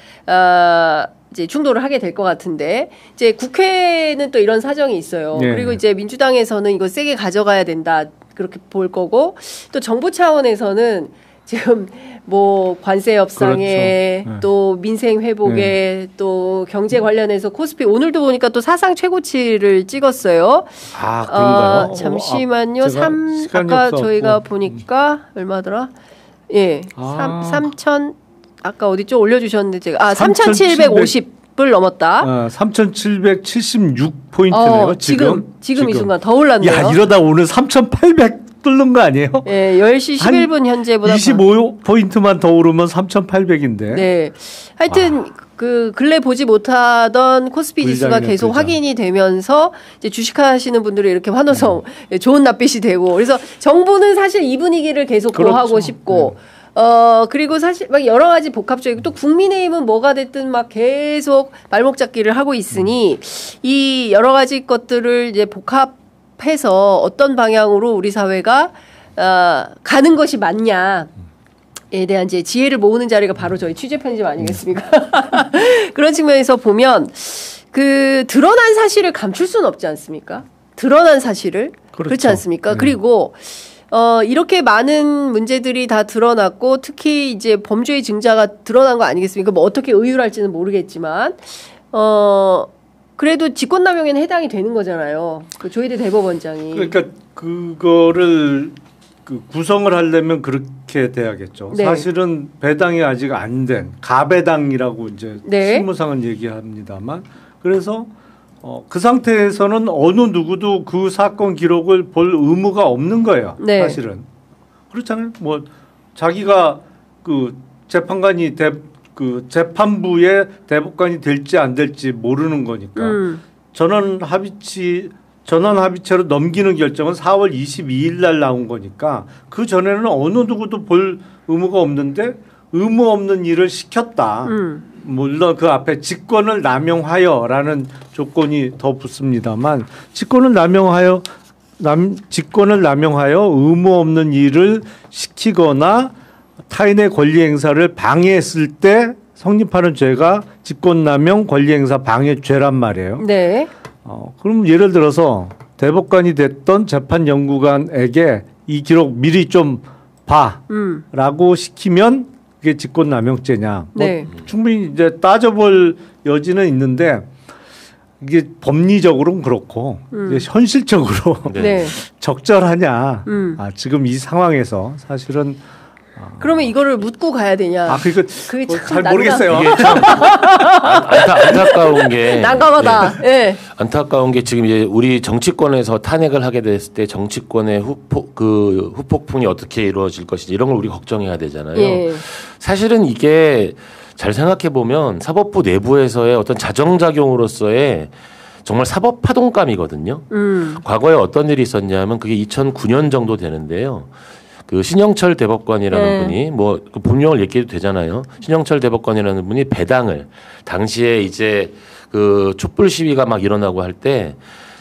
이제 충돌을 하게 될 것 같은데 이제 국회는 또 이런 사정이 있어요. 네. 그리고 이제 민주당에서는 이거 세게 가져가야 된다 그렇게 볼 거고 또 정부 차원에서는 지금 뭐 관세 협상에 그렇죠. 또 민생 회복에 또 경제 관련해서 코스피 오늘도 보니까 또 사상 최고치를 찍었어요. 아, 그런가요? 잠시만요. 시간이 아까 없어갖고. 저희가 보니까 얼마더라? 예. 3천 아까 어디 좀 올려 주셨는데 제가 3,750불 넘었다. 3,776포인트네요. 지금 이 순간 더 올랐네요. 야, 이러다 오늘 3,800 뚫는 거 아니에요? 네, 10시 11분 현재보다 25포인트만 더 오르면 3,800인데. 네. 하여튼 그 근래 보지 못하던 코스피 지수가 계속 확인이 되면서 이제 주식하시는 분들이 이렇게 환호성 좋은 낯빛이 되고 그래서 정부는 사실 이 분위기를 계속 보호하고 싶고 그리고 사실 막 여러 가지 복합적이고 또 국민의힘은 뭐가 됐든 막 계속 발목 잡기를 하고 있으니 이 여러 가지 것들을 이제 복합해서 어떤 방향으로 우리 사회가 가는 것이 맞냐. 에 대한 이제 지혜를 모으는 자리가 바로 저희 취재 편집 아니겠습니까? 그런 측면에서 보면 그 드러난 사실을 감출 수는 없지 않습니까? 드러난 사실을 그렇죠. 그렇지 않습니까? 네. 그리고 이렇게 많은 문제들이 다 드러났고 특히 이제 범죄의 증자가 드러난 거 아니겠습니까? 뭐 어떻게 의율할지는 모르겠지만 그래도 직권남용에는 해당이 되는 거잖아요. 그 조희대 대법원장이. 그러니까 그거를 구성을 하려면 그렇게 돼야겠죠. 네. 사실은 배당이 아직 안 된 가배당이라고 이제 네. 실무상은 얘기합니다만 그래서 그 상태에서는 어느 누구도 그 사건 기록을 볼 의무가 없는 거예요. 네. 사실은 그렇잖아요. 뭐 자기가 그 재판관이 그 재판부의 대법관이 될지 안 될지 모르는 거니까 전원 합의체로 넘기는 결정은 4월 22일 날 나온 거니까 그 전에는 어느 누구도 볼 의무가 없는데 의무 없는 일을 시켰다. 물론 그 앞에 직권을 남용하여라는 조건이 더 붙습니다만 직권을 남용하여 의무 없는 일을 시키거나 타인의 권리 행사를 방해했을 때 성립하는 죄가 직권남용 권리행사 방해죄란 말이에요. 네. 그럼 예를 들어서 대법관이 됐던 재판연구관에게 이 기록 미리 좀 봐라고 시키면 그게 직권남용죄냐? 네. 뭐 충분히 이제 따져볼 여지는 있는데 이게 법리적으로는 그렇고 이제 현실적으로 네. 적절하냐? 지금 이 상황에서 사실은. 그러면 이거를 묻고 가야 되냐? 그게 잘 모르겠어요. 이게 참 안타까운 게 난감하다. 예. 안타까운 게 지금 이제 우리 정치권에서 탄핵을 하게 됐을 때 정치권의 후폭풍이 어떻게 이루어질 것인지 이런 걸 우리 걱정해야 되잖아요. 예. 사실은 이게 잘 생각해 보면 사법부 내부에서의 어떤 자정작용으로서의 정말 사법 파동감이거든요. 과거에 어떤 일이 있었냐면 그게 2009년 정도 되는데요. 그 신영철 대법관이라는 분이 뭐 그 본명을 얘기해도 되잖아요. 신영철 대법관이라는 분이 배당을 당시에 이제 그 촛불 시위가 막 일어나고 할 때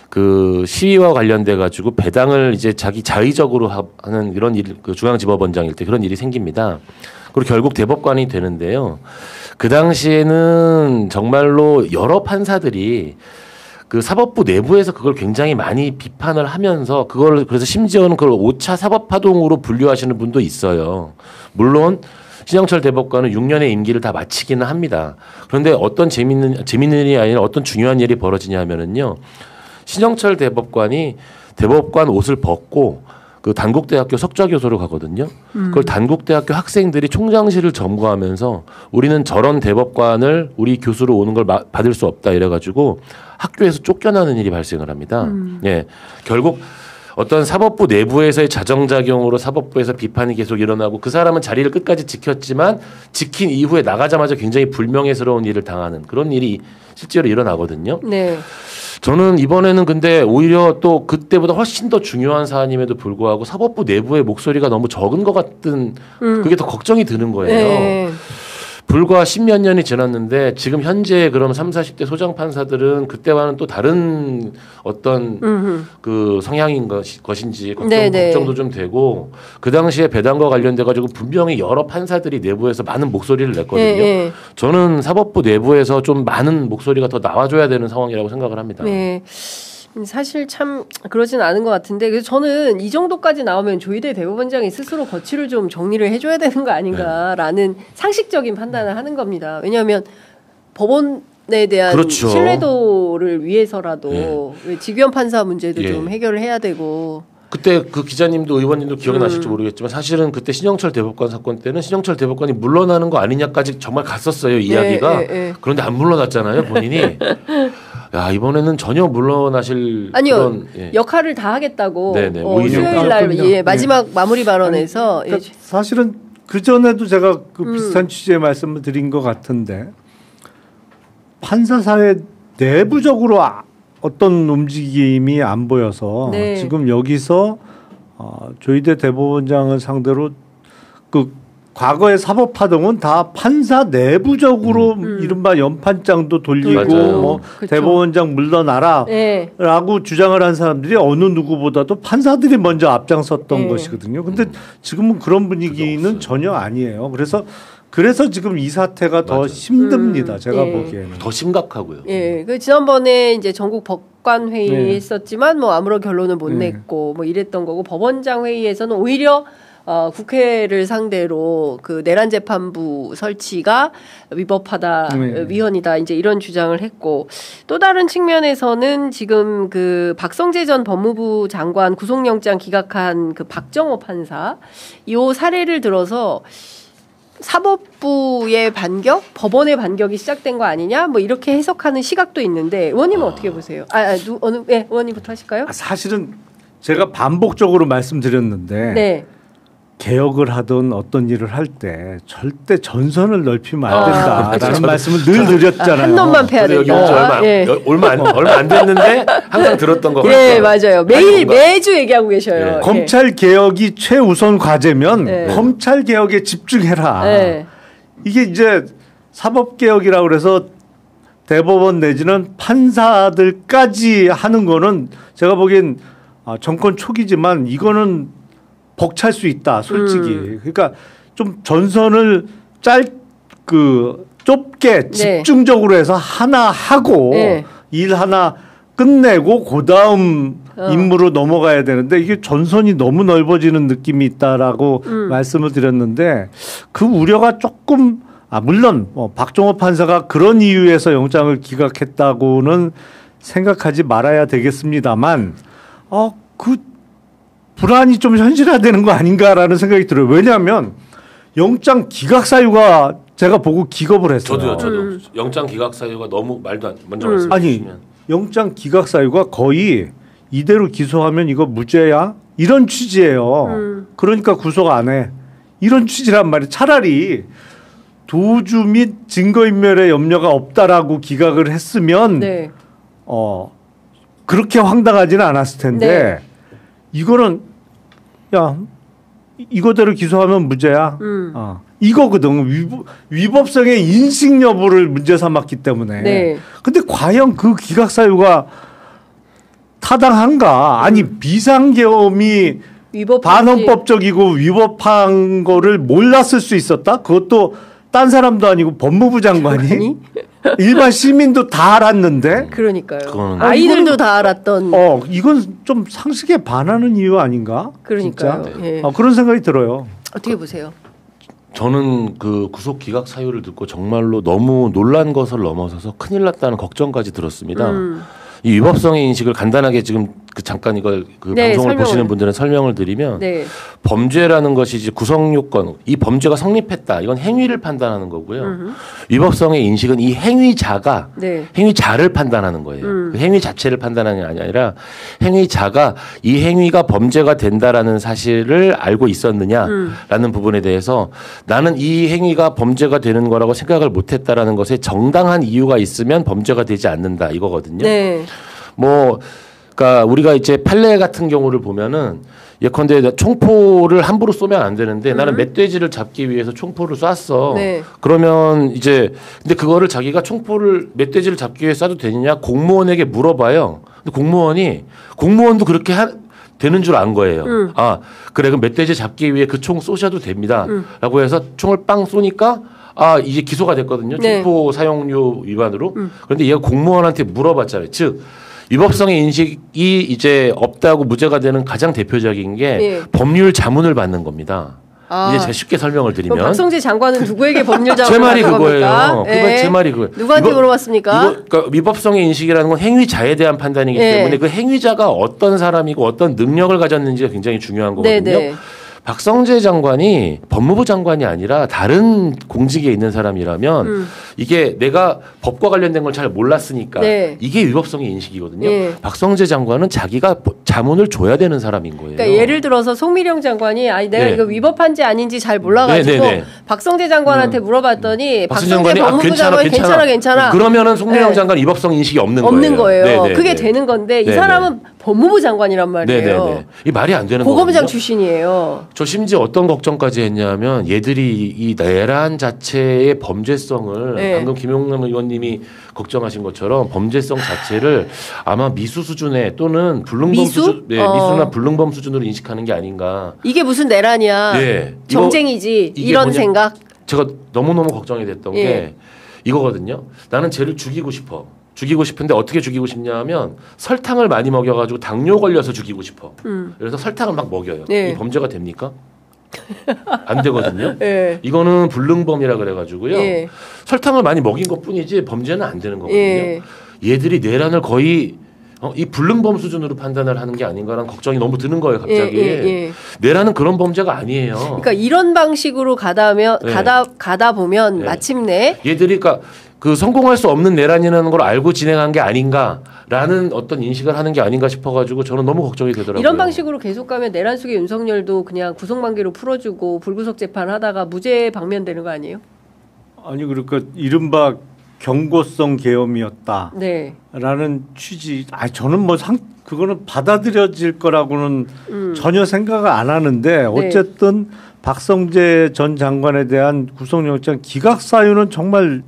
그 시위와 관련돼 가지고 배당을 이제 자기 자의적으로 하는 이런 일, 그 중앙지법원장일 때 그런 일이 생깁니다. 그리고 결국 대법관이 되는데요. 그 당시에는 정말로 여러 판사들이 그 사법부 내부에서 그걸 굉장히 많이 비판을 하면서 그걸 그래서 심지어는 그걸 5차 사법 파동으로 분류하시는 분도 있어요. 물론 신영철 대법관은 6년의 임기를 다 마치기는 합니다. 그런데 어떤 재밌는 일이 아니라 어떤 중요한 일이 벌어지냐 하면은요. 신영철 대법관이 대법관 옷을 벗고 그 단국대학교 석좌교수로 가거든요. 그걸 단국대학교 학생들이 총장실을 점거하면서 우리는 저런 대법관을 우리 교수로 오는 걸 받을 수 없다 이래가지고 학교에서 쫓겨나는 일이 발생을 합니다. 예, 결국 어떤 사법부 내부에서의 자정작용으로 사법부에서 비판이 계속 일어나고 그 사람은 자리를 끝까지 지켰지만 지킨 이후에 나가자마자 굉장히 불명예스러운 일을 당하는 그런 일이 실제로 일어나거든요. 네. 저는 이번에는 근데 오히려 또 그때보다 훨씬 더 중요한 사안임에도 불구하고 사법부 내부의 목소리가 너무 적은 것 같은 그게 더 걱정이 드는 거예요. 네. 불과 10몇 년이 지났는데 지금 현재 그럼 30, 40대 소장 판사들은 그때와는 또 다른 어떤 그 성향인 것인지 걱정도 좀 되고 그 당시에 배당과 관련돼 가지고 분명히 여러 판사들이 내부에서 많은 목소리를 냈거든요. 네. 저는 사법부 내부에서 좀 많은 목소리가 더 나와줘야 되는 상황이라고 생각을 합니다. 네. 사실 참 그러진 않은 것 같은데 그래서 저는 이 정도까지 나오면 조희대 대법원장이 스스로 거취를 좀 정리를 해줘야 되는 거 아닌가라는 상식적인 판단을 하는 겁니다. 왜냐하면 법원에 대한 그렇죠. 신뢰도를 위해서라도 직위원 판사 문제도 좀 해결을 해야 되고 그때 그 기자님도 의원님도 기억나실지 모르겠지만 사실은 그때 신영철 대법관 사건 때는 신영철 대법관이 물러나는 거 아니냐까지 정말 갔었어요 이야기가. 그런데 안 물러났잖아요 본인이. 야 이번에는 전혀 물러나실 아니요 그런 역할을 다 하겠다고 오히려. 수요일 날 마지막 마무리 발언에서 그러니까 사실은 그 전에도 제가 그 비슷한 취지의 말씀을 드린 것 같은데 판사 사회 내부적으로 어떤 움직임이 안 보여서 지금 여기서 조희대 대법원장을 상대로 그 과거의 사법파동은 다 판사 내부적으로 이른바 연판장도 돌리고 뭐 그쵸. 대법원장 물러나라라고 주장을 한 사람들이 어느 누구보다도 판사들이 먼저 앞장섰던 것이거든요. 근데 지금은 그런 분위기는 전혀 아니에요. 그래서 지금 이 사태가 더 힘듭니다. 제가 보기에는 더 심각하고요. 그 지난번에 이제 전국 법관 회의 했었지만 뭐 아무런 결론을 못 냈고 뭐 이랬던 거고 법원장 회의에서는 오히려 국회를 상대로 그 내란 재판부 설치가 위법하다, 위헌이다 이제 이런 주장을 했고 또 다른 측면에서는 지금 그 박성재 전 법무부 장관 구속영장 기각한 그 박정호 판사 이 사례를 들어서 사법부의 반격, 법원의 반격이 시작된 거 아니냐, 뭐 이렇게 해석하는 시각도 있는데 의원님은 어떻게 보세요? 의원님부터 하실까요? 사실은 제가 반복적으로 말씀드렸는데 개혁을 하던 어떤 일을 할 때 절대 전선을 넓히면 안 된다라는 말씀을 늘 드렸잖아요. 한 놈만 패야 된다. 얼마 안 됐는데 항상 들었던 거 같아요. 네, 맞아요. 매주 얘기하고 계셔요. 검찰 개혁이 최우선 과제면 검찰 개혁에 집중해라. 이게 이제 사법 개혁이라고 그래서 대법원 내지는 판사들까지 하는 거는 제가 보기엔 정권 초기지만 이거는 벅찰 수 있다, 솔직히. 그러니까 좀 전선을 좁게 집중적으로 해서 하나 하고 일 하나 끝내고 그다음 임무로 넘어가야 되는데 이게 전선이 너무 넓어지는 느낌이 있다라고 말씀을 드렸는데 그 우려가 조금 물론 박정호 판사가 그런 이유에서 영장을 기각했다고는 생각하지 말아야 되겠습니다만 그 불안이 좀 현실화되는 거 아닌가라는 생각이 들어요. 왜냐하면 영장 기각 사유가 제가 보고 기겁을 했어요. 저도 영장 기각 사유가 너무 말도 안 먼저 말씀해 주시면. 아니 영장 기각 사유가 거의 이대로 기소하면 이거 무죄야 이런 취지예요. 그러니까 구속 안 해. 이런 취지란 말이에요. 차라리 도주 및 증거인멸의 염려가 없다라고 기각을 했으면 그렇게 황당하지는 않았을 텐데 이거는 이거대로 기소하면 무죄야. 이거거든. 위법성의 인식 여부를 문제 삼았기 때문에. 근데 과연 그 기각 사유가 타당한가? 아니 비상계엄이 반헌법적이고 위법한 거를 몰랐을 수 있었다? 그것도 딴 사람도 아니고 법무부 장관이? 일반 시민도 다 알았는데. 그러니까요. 아이들도 다 알았던. 이건 좀 상식에 반하는 이유 아닌가? 그러니까요. 그런 생각이 들어요. 어떻게 보세요? 저는 그 구속 기각 사유를 듣고 정말로 너무 놀란 것을 넘어서서 큰일 났다는 걱정까지 들었습니다. 이 위법성의 인식을 간단하게 지금 잠깐 이걸 방송을 보시는 분들은 설명을 드리면 범죄라는 것이 이제 구성 요건, 이 범죄가 성립했다. 이건 행위를 판단하는 거고요. 위법성의 인식은 이 행위자가 행위자를 판단하는 거예요. 그 행위 자체를 판단하는 게 아니라 행위자가 이 행위가 범죄가 된다라는 사실을 알고 있었느냐라는 부분에 대해서 나는 이 행위가 범죄가 되는 거라고 생각을 못했다라는 것에 정당한 이유가 있으면 범죄가 되지 않는다 이거거든요. 그러니까 우리가 이제 판례 같은 경우를 보면은 예컨대 총포를 함부로 쏘면 안 되는데 나는 멧돼지를 잡기 위해서 총포를 쐈어. 그러면 이제 근데 그거를 자기가 멧돼지를 잡기 위해 쏴도 되느냐 공무원에게 물어봐요. 근데 공무원도 그렇게 되는 줄 안 거예요. 그래 그럼 멧돼지 잡기 위해 그 총 쏘셔도 됩니다.라고 해서 총을 빵 쏘니까 이제 기소가 됐거든요. 총포 사용료 위반으로. 그런데 얘가 공무원한테 물어봤잖아요. 즉 위법성의 인식이 이제 없다고 무죄가 되는 가장 대표적인 게 예. 법률 자문을 받는 겁니다. 이제 제가 쉽게 설명을 드리면 그럼 박성재 장관은 누구에게 법률 제 자문을 말이 받는 그거예요. 겁니까? 그거 제 말이 그거예요. 누구한테 물어봤습니까? 그러니까 위법성의 인식이라는 건 행위자에 대한 판단이기 때문에 그 행위자가 어떤 사람이고 어떤 능력을 가졌는지가 굉장히 중요한 거거든요. 네네. 박성재 장관이 법무부 장관이 아니라 다른 공직에 있는 사람이라면 이게 내가 법과 관련된 걸 잘 몰랐으니까 네. 이게 위법성의 인식이거든요. 네. 박성재 장관은 자기가 자문을 줘야 되는 사람인 거예요. 그러니까 예를 들어서 송미령 장관이 아니 내가 네. 이거 위법한지 아닌지 잘 몰라가지고 네, 네, 네. 박성재 장관한테 물어봤더니 박성재 장관이 법무부 장관 괜찮아. 그러면은 송미령 네. 장관 위법성 인식이 없는 거예요. 네, 네, 그게 네. 되는 건데 이 네, 사람은 법무부 장관이란 말이에요. 네네네. 이 말이 안 되는 거예요. 고검장 출신이에요. 저 심지어 어떤 걱정까지 했냐면 얘들이 이 내란 자체의 범죄성을 네. 방금 김용남 의원님이 걱정하신 것처럼 범죄성 자체를 아마 미수 수준에 또는 불능범 미수? 수준, 미수나 불능범 수준으로 인식하는 게 아닌가. 이게 무슨 내란이야. 네. 정쟁이지. 이게 이런 뭐냐, 생각. 제가 너무너무 걱정이 됐던 예. 게 이거거든요. 나는 쟤를 죽이고 싶어. 죽이고 싶은데 어떻게 죽이고 싶냐 하면 설탕을 많이 먹여가지고 당뇨 걸려서 죽이고 싶어. 그래서 설탕을 막 먹여요. 네. 이 범죄가 됩니까? 안 되거든요. 예. 이거는 불능범이라 그래가지고요. 예. 설탕을 많이 먹인 것 뿐이지 범죄는 안 되는 거거든요. 예. 얘들이 내란을 거의 이 불능범 수준으로 판단을 하는 게 아닌가라는 걱정이 너무 드는 거예요. 갑자기. 예. 내란은 그런 범죄가 아니에요. 그러니까 이런 방식으로 가다 보면 네. 마침내 얘들이 그러니까 그 성공할 수 없는 내란이라는 걸 알고 진행한 게 아닌가라는 어떤 인식을 하는 게 아닌가 싶어가지고 저는 너무 걱정이 되더라고요. 이런 방식으로 계속 가면 내란 속의 윤석열도 그냥 구속만기로 풀어주고 불구속 재판하다가 무죄 방면되는 거 아니에요? 아니 그러니까 이른바 경고성 계엄이었다라는 네. 취지. 저는 뭐 그거는 받아들여질 거라고는 전혀 생각을 안 하는데 어쨌든 박성재 전 장관에 대한 구속영장 기각 사유는 정말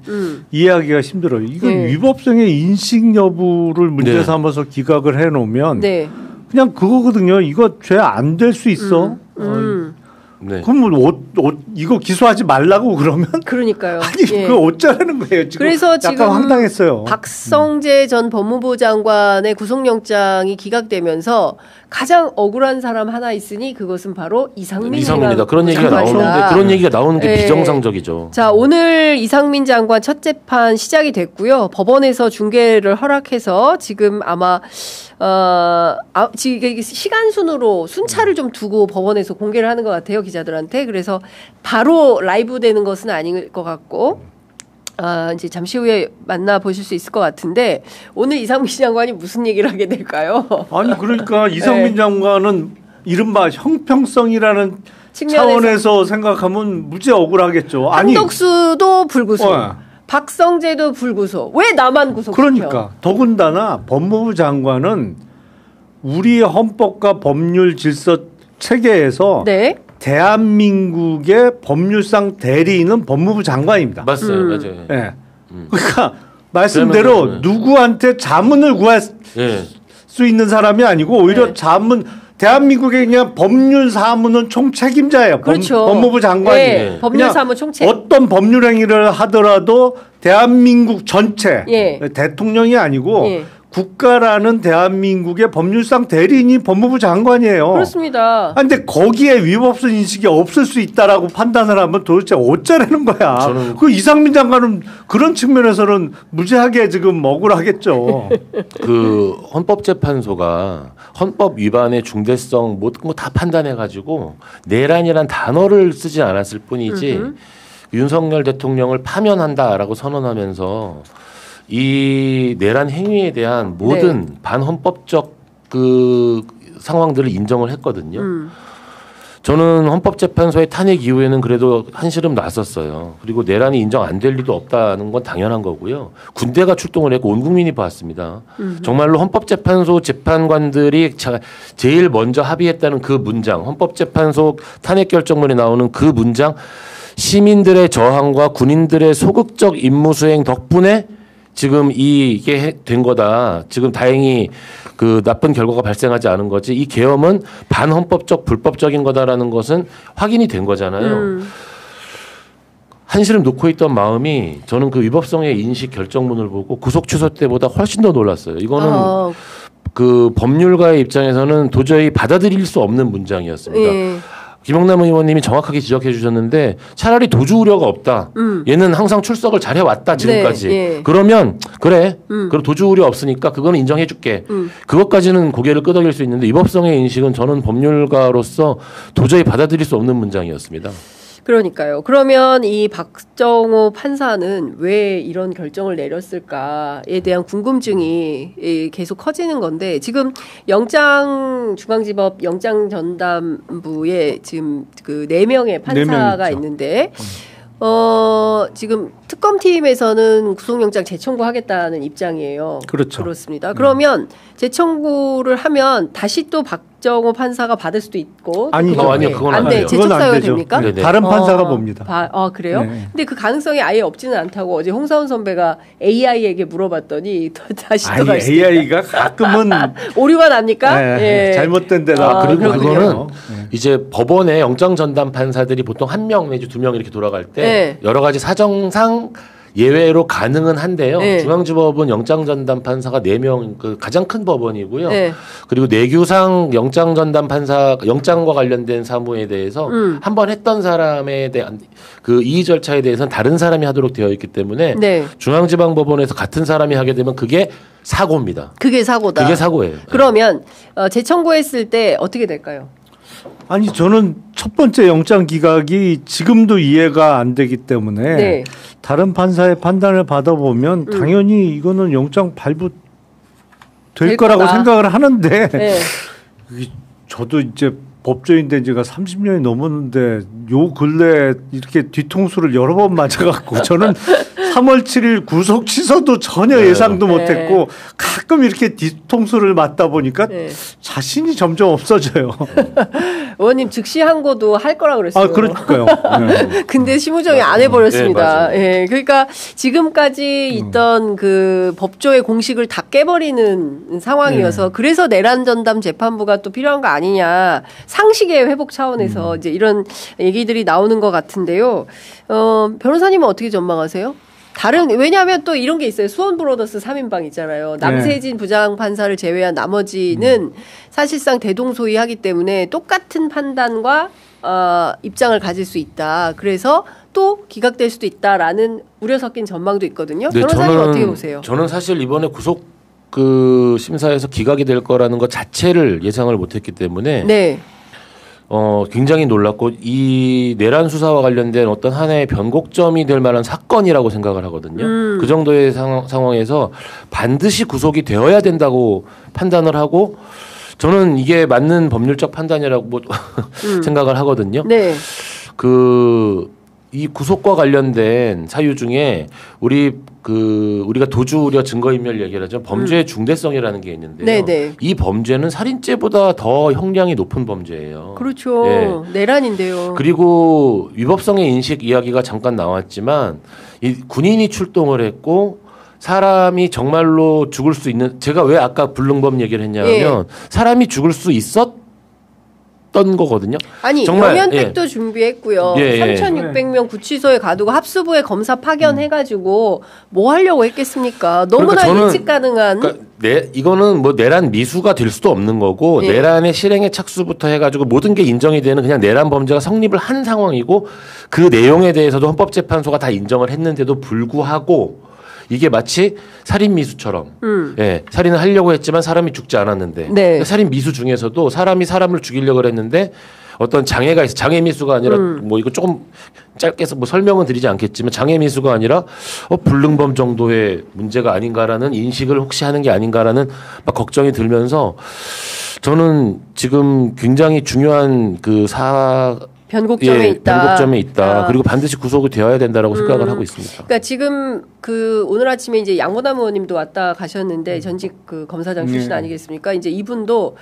이해하기가 힘들어요. 이건 위법성의 인식 여부를 문제 삼아서 기각을 해놓으면 그냥 그거거든요. 이거 죄 안 될 수 있어. 네. 그럼 뭐 이거 기소하지 말라고 그러면? 그러니까요. 아니 그거 어쩌라는 거예요. 지금 그래서 약간 지금 황당했어요. 박성재 전 법무부 장관의 구속영장이 기각되면서 가장 억울한 사람 하나 있으니 그것은 바로 이상민입니다. 그런 얘기가 나오는데 그런 얘기가 나오는 게 비정상적이죠. 자, 오늘 이상민 장관 첫 재판 시작이 됐고요. 법원에서 중계를 허락해서 지금 아마 지금 시간 순차를 좀 두고 법원에서 공개를 하는 것 같아요, 기자들한테. 그래서 바로 라이브 되는 것은 아닐 것 같고, 이제 잠시 후에 만나보실 수 있을 것 같은데, 오늘 이상민 장관이 무슨 얘기를 하게 될까요? 아니, 그러니까 이상민 장관은 이른바 형평성이라는 차원에서 생각하면 무지 억울하겠죠. 한덕수도 불구속. 박성재도 불구속. 왜 나만 구속시켜? 그러니까 더군다나 법무부 장관은 우리 헌법과 법률 질서 체계에서 대한민국의 법률상 대리인은 법무부 장관입니다. 맞아요. 맞아요. 네. 그러니까 말씀대로 누구한테 자문을 구할 수 있는 사람이 아니고 오히려 대한민국의 그냥 법률 사무는 총책임자예요. 그렇죠. 법무부 장관이. 법률 사무 총책. 어떤 법률 행위를 하더라도 대한민국 전체 대통령이 아니고 국가라는 대한민국의 법률상 대리인이 법무부 장관이에요. 그렇습니다. 근데 거기에 위법성 인식이 없을 수 있다라고 판단을 하면 도대체 어쩌라는 거야. 그 이상민 장관은 그런 측면에서는 무지하게 지금 억울하겠죠. 그 헌법재판소가 헌법 위반의 중대성 뭐 다 판단해가지고 내란이란 단어를 쓰지 않았을 뿐이지 윤석열 대통령을 파면한다라고 선언하면서 이 내란 행위에 대한 모든 반헌법적 그 상황들을 인정을 했거든요. 저는 헌법재판소의 탄핵 이후에는 그래도 한시름 놨었어요. 그리고 내란이 인정 안 될 리도 없다는 건 당연한 거고요. 군대가 출동을 했고 온 국민이 봤습니다. 정말로 헌법재판소 재판관들이 제일 먼저 합의했다는 그 문장, 헌법재판소 탄핵 결정문에 나오는 그 문장, 시민들의 저항과 군인들의 소극적 임무 수행 덕분에 지금 이게 된 거다. 지금 다행히 그 나쁜 결과가 발생하지 않은 거지. 이 계엄은 반헌법적 불법적인 거다라는 것은 확인이 된 거잖아요. 한시름 놓고 있던 마음이 저는 그 위법성의 인식 결정문을 보고 구속 취소 때보다 훨씬 더 놀랐어요. 이거는 그 법률가의 입장에서는 도저히 받아들일 수 없는 문장이었습니다. 김영남 의원님이 정확하게 지적해 주셨는데 차라리 도주 우려가 없다. 얘는 항상 출석을 잘 해왔다 지금까지. 네, 그러면 그래. 그럼 도주 우려 없으니까 그거는 인정해 줄게. 그것까지는 고개를 끄덕일 수 있는데 위법성의 인식은 저는 법률가로서 도저히 받아들일 수 없는 문장이었습니다. 그러니까요. 그러면 이 박정호 판사는 왜 이런 결정을 내렸을까에 대한 궁금증이 계속 커지는 건데 지금 중앙지법 영장전담부에 지금 그 4명의 판사가 있는데 지금 특검팀에서는 구속영장 재청구하겠다는 입장이에요. 그렇죠. 그렇습니다. 그러면 재청구를 하면 다시 또 박정호 판사가 받을 수도 있고. 아니죠. 아니요. 그건 안 돼요. 재척 사유가 됩니까? 네네. 다른 판사가 봅니다. 그래요? 네. 근데 그 가능성이 아예 없지는 않다고 어제 홍사훈 선배가 AI에게 물어봤더니 다시 또 갈 수 있다. AI가 가끔은 오류가 납니까? 네. 잘못된 데다. 그리고 그거는 이제 법원의 영장 전담 판사들이 보통 1명 내지 2명 이렇게 돌아갈 때 여러 가지 사정상 예외로 가능은 한데요. 중앙지법은 영장전담 판사가 4명, 그 가장 큰 법원이고요. 그리고 내규상 영장전담 판사, 영장과 관련된 사무에 대해서 한 번 했던 사람에 대한 그 이의 절차에 대해서는 다른 사람이 하도록 되어 있기 때문에 중앙지방법원에서 같은 사람이 하게 되면 그게 사고입니다. 그게 사고다. 그게 사고예요. 그러면 재청구했을 때 어떻게 될까요? 아니 저는 첫 번째 영장 기각이 지금도 이해가 안 되기 때문에 다른 판사의 판단을 받아보면 당연히 이거는 영장 발부 될 거라고 생각을 하는데 저도 이제 법조인 된 지가 30년이 넘었는데 요 근래 이렇게 뒤통수를 여러 번 맞아갖고 저는 3월 7일 구속 취소도 전혀 예상도 못했고 가끔 이렇게 뒤통수를 맞다 보니까 자신이 점점 없어져요. 의원님 즉시 항고도 할 거라 그랬어요. 그러니까요. 근데 심우정이 안 해버렸습니다. 그러니까 지금까지 있던 그 법조의 공식을 다 깨버리는 상황이어서 그래서 내란 전담 재판부가 또 필요한 거 아니냐. 상식의 회복 차원에서 이제 이런 얘기들이 나오는 것 같은데요. 변호사님은 어떻게 전망하세요? 왜냐하면 또 이런 게 있어요. 수원 브로더스 3인방 있잖아요. 남세진 부장판사를 제외한 나머지는 사실상 대동소이하기 때문에 똑같은 판단과 입장을 가질 수 있다. 그래서 또 기각될 수도 있다라는 우려 섞인 전망도 있거든요. 변호사님 어떻게 보세요? 저는 사실 이번에 구속 심사에서 기각이 될 거라는 것 자체를 예상을 못했기 때문에 굉장히 놀랐고 이 내란 수사와 관련된 어떤 하나의 변곡점이 될 만한 사건이라고 생각을 하거든요. 그 정도의 상황에서 반드시 구속이 되어야 된다고 판단을 하고 저는 이게 맞는 법률적 판단이라고 생각을 하거든요. 이 구속과 관련된 사유 중에 우리가 도주 우려 증거인멸 얘기를 하죠. 범죄의 중대성이라는 게 있는데요. 이 범죄는 살인죄보다 더 형량이 높은 범죄예요. 그렇죠. 내란인데요. 그리고 위법성의 인식 이야기가 잠깐 나왔지만 이 군인이 출동을 했고 사람이 정말로 죽을 수 있는 제가 왜 아까 불능범 얘기를 했냐면 사람이 죽을 수 있었던 거거든요. 아니 정말 영연택도 준비했고요. 3,600명 구치소에 가두고 합수부에 검사 파견해가지고 뭐 하려고 했겠습니까? 너무나 예측 가능한. 이거는 뭐 내란 미수가 될 수도 없는 거고 내란의 실행의 착수부터 해가지고 모든 게 인정이 되는 그냥 내란 범죄가 성립을 한 상황이고 그 내용에 대해서도 헌법재판소가 다 인정을 했는데도 불구하고 이게 마치 살인 미수처럼 살인을 하려고 했지만 사람이 죽지 않았는데 살인 미수 중에서도 사람이 사람을 죽이려고 했는데 어떤 장애가 있어. 장애 미수가 아니라 뭐 이거 조금 짧게 해서 뭐 설명은 드리지 않겠지만 장애 미수가 아니라 불능범 정도의 문제가 아닌가라는 인식을 혹시 하는 게 아닌가라는 막 걱정이 들면서 저는 지금 굉장히 중요한 변곡점에 있다. 그리고 반드시 구속이 되어야 된다라고 생각을 하고 있습니다. 그러니까 지금 오늘 아침에 이제 양보남 의원님도 왔다 가셨는데 전직 검사장 출신 아니겠습니까? 이제 이분도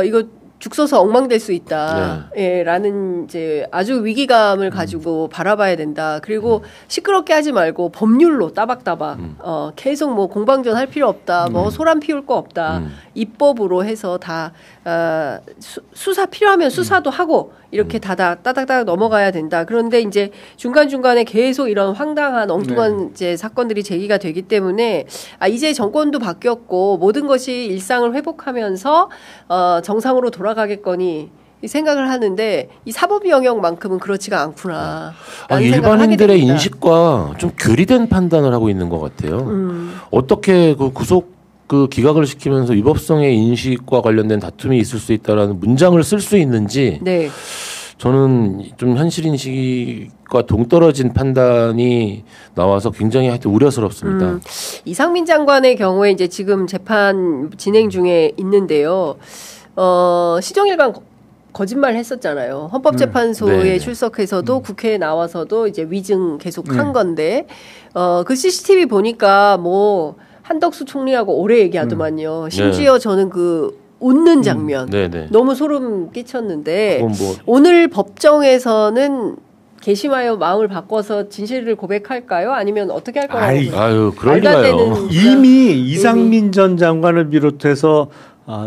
이거 죽 서서 엉망될 수 있다. 예, 라는 이제 아주 위기감을 가지고 바라봐야 된다. 그리고 시끄럽게 하지 말고 법률로 따박따박 계속 뭐 공방전 할 필요 없다. 뭐 소란 피울 거 없다. 입법으로 해서 다 수사 필요하면 수사도 하고 이렇게 따닥따닥 넘어가야 된다. 그런데 이제 중간중간에 계속 이런 황당한 엉뚱한 이제 사건들이 제기가 되기 때문에 이제 정권도 바뀌었고 모든 것이 일상을 회복하면서 정상으로 돌아가겠거니 이 생각을 하는데 이 사법 영역만큼은 그렇지가 않구나. 일반인들의 인식과 좀 괴리된 판단을 하고 있는 것 같아요. 어떻게 그 구속 그 기각을 시키면서 위법성의 인식과 관련된 다툼이 있을 수 있다라는 문장을 쓸 수 있는지 네. 저는 좀 현실 인식과 동떨어진 판단이 나와서 굉장히 하여튼 우려스럽습니다. 이상민 장관의 경우에 이제 지금 재판 진행 중에 있는데요. 시정일관 거짓말 했었잖아요. 헌법재판소에 출석해서도 국회에 나와서도 이제 위증 계속 한 건데 그 CCTV 보니까 뭐 한덕수 총리하고 오래 얘기하더만요. 심지어 저는 그 웃는 장면 너무 소름 끼쳤는데 뭐 오늘 법정에서는 개심하여 마음을 바꿔서 진실을 고백할까요? 아니면 어떻게 할 거라고? 아유, 그럴 리가요. 이미 이상민 전 장관을 비롯해서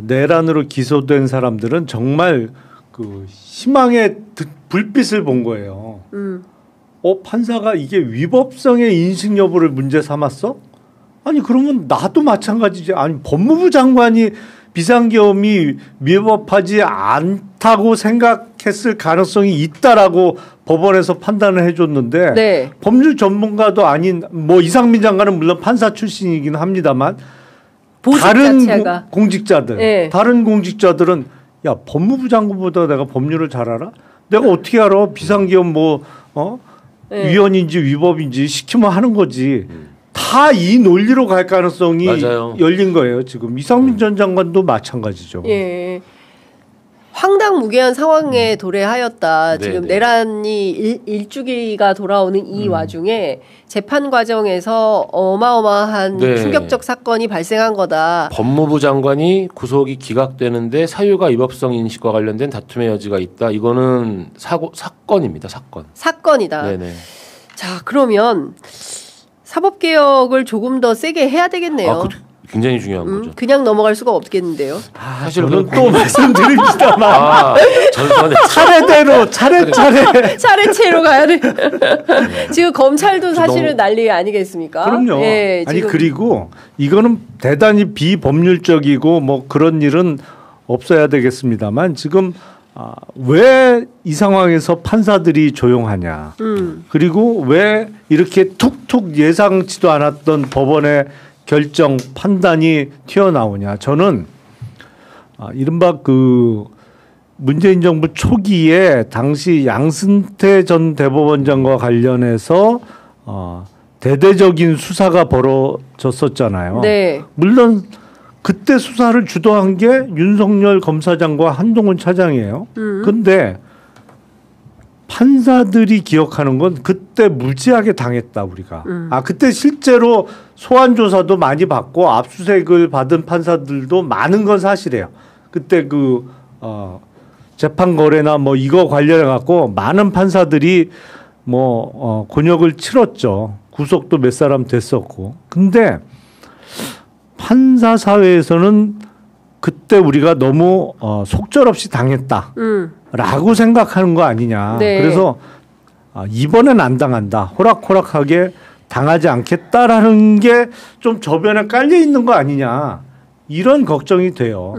내란으로 기소된 사람들은 정말 그 희망의 불빛을 본 거예요. 판사가 이게 위법성의 인식 여부를 문제 삼았어? 아니 그러면 나도 마찬가지지. 아니 법무부 장관이 비상계엄이 위법하지 않다고 생각했을 가능성이 있다라고 법원에서 판단을 해줬는데 법률 전문가도 아닌 뭐 이상민 장관은 물론 판사 출신이긴 합니다만 다른 공직자들 다른 공직자들은 야 법무부 장관보다 내가 법률을 잘 알아? 내가 어떻게 알아? 비상계엄 위헌인지 위법인지 시키면 하는 거지. 다 이 논리로 갈 가능성이 열린 거예요. 지금 이상민 전 장관도 마찬가지죠. 예. 황당무계한 상황에 도래하였다. 지금 내란이 일주기가 돌아오는 이 와중에 재판 과정에서 어마어마한 충격적 사건이 발생한 거다. 법무부 장관이 구속이 기각되는데 사유가 위법성 인식과 관련된 다툼의 여지가 있다. 이거는 사건입니다. 사건이다. 네네. 자, 그러면 사법개혁을 조금 더 세게 해야 되겠네요. 굉장히 중요한 거죠. 그냥 넘어갈 수가 없겠는데요. 사실 저는 또 말씀드립니다만 차례대로 차례차례로 가야 돼. 지금 검찰도 사실은 난리 아니겠습니까? 그럼요. 아니 그리고 이거는 대단히 비법률적이고 뭐 그런 일은 없어야 되겠습니다만 지금 왜 이 상황에서 판사들이 조용하냐. 그리고 왜 이렇게 툭툭 예상치도 않았던 법원의 결정 판단이 튀어나오냐. 저는 이른바 그 문재인 정부 초기에 당시 양승태 전 대법원장과 관련해서 대대적인 수사가 벌어졌었잖아요. 물론 그때 수사를 주도한 게 윤석열 검사장과 한동훈 차장이에요. 근데 판사들이 기억하는 건 그때 무지하게 당했다 우리가. 그때 실제로 소환 조사도 많이 받고 압수수색을 받은 판사들도 많은 건 사실이에요. 그때 그 재판 거래나 뭐 이거 관련해 갖고 많은 판사들이 뭐 곤욕을 치렀죠. 구속도 몇 사람 됐었고. 근데 판사 사회에서는 그때 우리가 너무 속절없이 당했다라고 생각하는 거 아니냐. 그래서 이번엔 안 당한다. 호락호락하게 당하지 않겠다라는 게 좀 저변에 깔려 있는 거 아니냐. 이런 걱정이 돼요.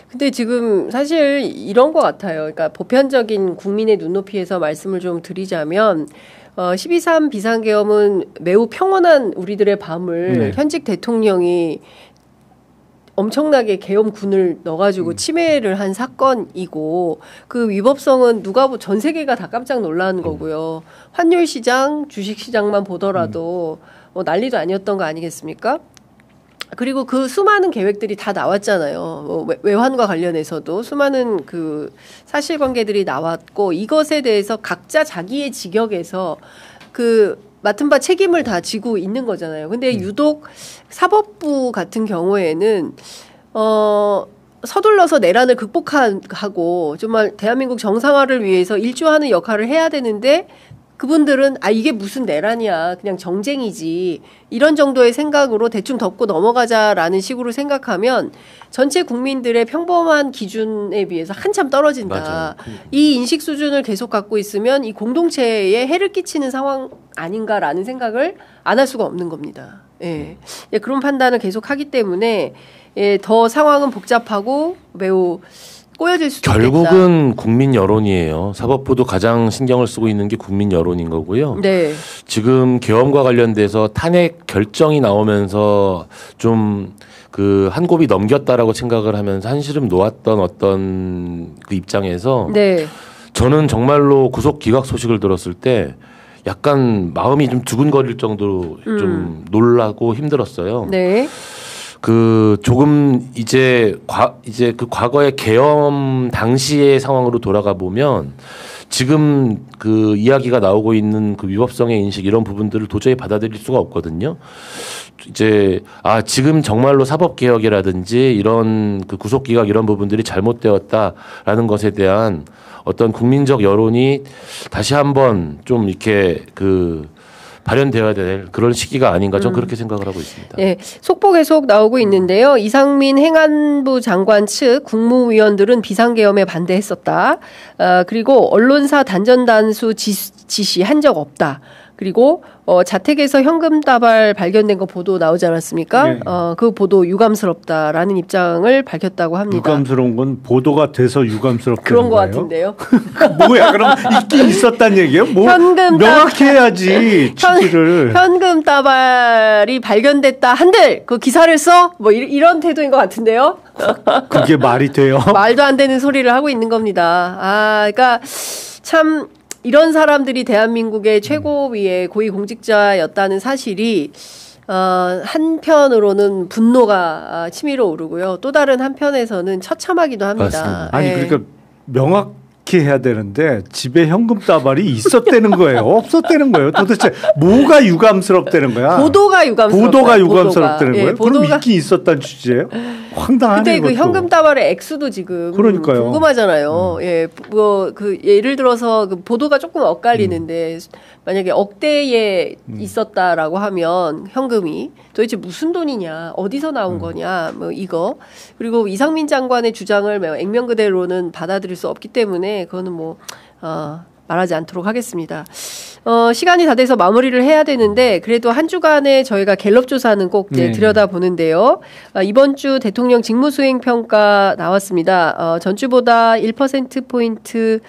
근데 지금 사실 이런 것 같아요. 그러니까 보편적인 국민의 눈높이에서 말씀을 좀 드리자면 12.3 비상계엄은 매우 평온한 우리들의 밤을 현직 대통령이 엄청나게 계엄군을 넣어가지고 침해를 한 사건이고 그 위법성은 전 세계가 다 깜짝 놀란 거고요. 환율 시장, 주식 시장만 보더라도 난리도 아니었던 거 아니겠습니까? 그리고 그 수많은 계획들이 다 나왔잖아요. 외환과 관련해서도 수많은 그 사실관계들이 나왔고 이것에 대해서 각자 자기의 직역에서 그 맡은 바 책임을 다 지고 있는 거잖아요. 근데 유독 사법부 같은 경우에는 서둘러서 내란을 극복하고 정말 대한민국 정상화를 위해서 일조하는 역할을 해야 되는데 그분들은 이게 무슨 내란이야 그냥 정쟁이지 이런 정도의 생각으로 대충 덮고 넘어가자라는 식으로 생각하면 전체 국민들의 평범한 기준에 비해서 한참 떨어진다. 맞아요. 이 인식 수준을 계속 갖고 있으면 이 공동체에 해를 끼치는 상황 아닌가라는 생각을 안 할 수가 없는 겁니다. 예. 그런 판단을 계속 하기 때문에 더 상황은 복잡하고 매우 꼬여질 수도 결국은 있겠다. 국민 여론이에요. 사법부도 가장 신경을 쓰고 있는 게 국민 여론인 거고요. 네. 지금 계엄과 관련돼서 탄핵 결정이 나오면서 좀 그 한 곱이 넘겼다라고 생각을 하면서 한시름 놓았던 어떤 그 입장에서 네. 저는 정말로 구속 기각 소식을 들었을 때 약간 마음이 좀 두근거릴 정도로 좀 놀라고 힘들었어요. 네. 그 조금 이제 그 과거의 계엄 당시의 상황으로 돌아가 보면 지금 그 이야기가 나오고 있는 그 위법성의 인식 이런 부분들을 도저히 받아들일 수가 없거든요. 이제 지금 정말로 사법 개혁이라든지 이런 그 구속 기각 이런 부분들이 잘못되었다라는 것에 대한 어떤 국민적 여론이 다시 한번 좀 이렇게 발현되어야 될 그런 시기가 아닌가 좀 그렇게 생각을 하고 있습니다. 네, 속보 계속 나오고 있는데요. 이상민 행안부 장관 측 국무위원들은 비상계엄에 반대했었다. 그리고 언론사 단전단수 지시한 적 없다. 그리고 자택에서 현금 다발 발견된 거 보도 나오지 않았습니까? 네. 그 보도 유감스럽다라는 입장을 밝혔다고 합니다. 유감스러운 건 보도가 돼서 유감스럽다는 그런 것 거예요? 같은데요. 뭐야 그럼 있긴 있었단 얘기예요? 현금 명확히 해야지 취지를. 현금 다발이 발견됐다 한들 그 기사를 써? 뭐 이런 태도인 것 같은데요. 그게 말이 돼요? 말도 안 되는 소리를 하고 있는 겁니다. 그러니까 참 이런 사람들이 대한민국의 최고위의 고위공직자였다는 사실이 한편으로는 분노가 치밀어 오르고요. 또 다른 한편에서는 처참하기도 합니다. 맞습니다. 아니 그러니까 명확히 해야 되는데 집에 현금 다발이 있었다는 거예요? 없었다는 거예요? 도대체 뭐가 유감스럽다는 거야? 보도가 유감스럽다. 보도가 유감스럽다는 거예요? 보도가. 그럼 있긴 있었다는 취지예요? 황당하네. 근데 그 그것도. 현금 다발의 액수도 지금 그러니까요. 궁금하잖아요. 예를 들어서 그 보도가 조금 엇갈리는데 만약에 억대에 있었다라고 하면 현금이 도대체 무슨 돈이냐, 어디서 나온 거냐, 뭐 이거 그리고 이상민 장관의 주장을 액면 그대로는 받아들일 수 없기 때문에 그거는 말하지 않도록 하겠습니다. 시간이 다 돼서 마무리를 해야 되는데 그래도 한 주간에 저희가 갤럽 조사는 꼭 이제 들여다보는데요. 이번 주 대통령 직무수행 평가 나왔습니다. 전주보다 1%포인트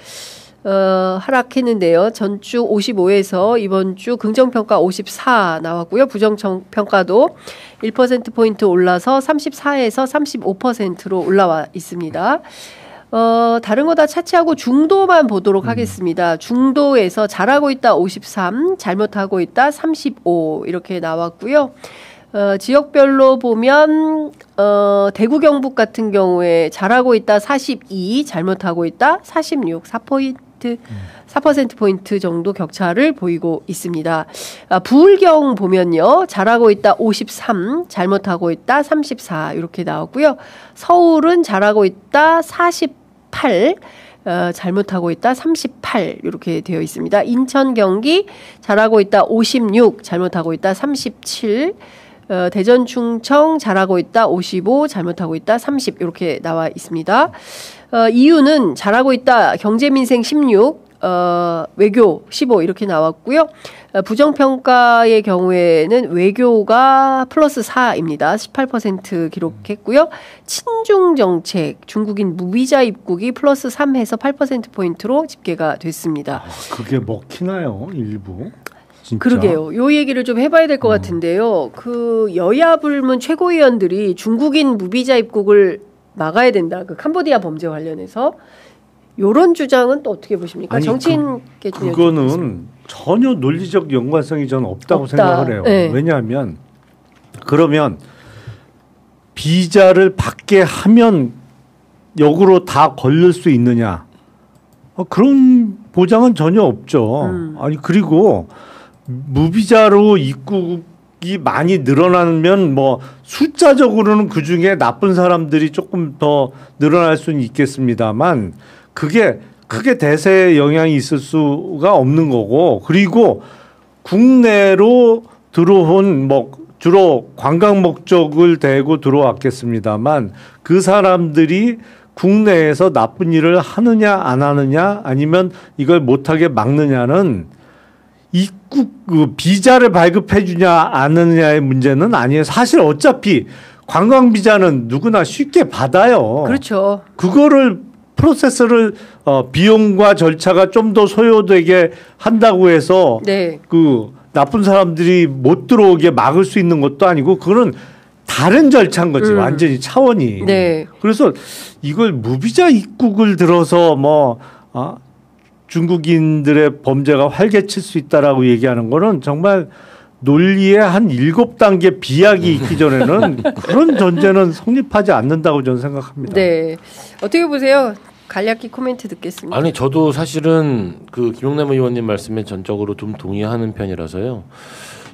하락했는데요. 전주 55에서 이번 주 긍정평가 54 나왔고요. 부정평가도 1%포인트 올라서 34에서 35%로 올라와 있습니다. 다른 거 다 차치하고 중도만 보도록 하겠습니다. 중도에서 잘하고 있다 53, 잘못하고 있다 35 이렇게 나왔고요. 지역별로 보면 대구 경북 같은 경우에 잘하고 있다 42, 잘못하고 있다 46, 4%포인트 정도 격차를 보이고 있습니다. 부울경 보면요. 잘하고 있다 53, 잘못하고 있다 34 이렇게 나왔고요. 서울은 잘하고 있다 48, 잘못하고 있다 38 이렇게 되어 있습니다. 인천 경기 잘하고 있다 56, 잘못하고 있다 37, 대전 충청 잘하고 있다 55, 잘못하고 있다 30 이렇게 나와 있습니다. 이유는 잘하고 있다 경제민생 16, 외교 15 이렇게 나왔고요. 부정평가의 경우에는 외교가 플러스 4입니다. 18% 기록했고요. 친중정책, 중국인 무비자 입국이 플러스 3해서 8%포인트로 집계가 됐습니다. 그게 먹히나요? 일부? 진짜? 그러게요. 요 얘기를 좀 해봐야 될 것 같은데요. 그 여야 불문 최고위원들이 중국인 무비자 입국을 막아야 된다. 그 캄보디아 범죄 관련해서 요런 주장은 또 어떻게 보십니까? 정치인께 좀 그거는 전혀 논리적 연관성이 저는 없다고 생각을 해요. 네. 왜냐하면 그러면 비자를 받게 하면 역으로 다 걸릴 수 있느냐? 그런 보장은 전혀 없죠. 아니 그리고 무비자로 입국 많이 늘어나면 뭐 숫자적으로는 그 중에 나쁜 사람들이 조금 더 늘어날 수는 있겠습니다만 그게 크게 대세에 영향이 있을 수가 없는 거고 그리고 국내로 들어온 뭐 주로 관광 목적을 대고 들어왔겠습니다만 그 사람들이 국내에서 나쁜 일을 하느냐 안 하느냐 아니면 이걸 못하게 막느냐는 입국 그 비자를 발급해 주냐 안 하느냐의 문제는 아니에요. 사실 어차피 관광 비자는 누구나 쉽게 받아요. 그렇죠. 그거를 프로세스를 비용과 절차가 좀 더 소요되게 한다고 해서 네. 그 나쁜 사람들이 못 들어오게 막을 수 있는 것도 아니고 그거는 다른 절차인 거지 완전히 차원이. 네. 그래서 이걸 무비자 입국을 들어서 뭐 중국인들의 범죄가 활개칠 수 있다라고 얘기하는 거는 정말 논리의 한 7단계 비약이 있기 전에는 그런 전제는 성립하지 않는다고 저는 생각합니다. 네. 어떻게 보세요? 간략히 코멘트 듣겠습니다. 아니 저도 사실은 그 김용남 의원님 말씀에 전적으로 좀 동의하는 편이라서요.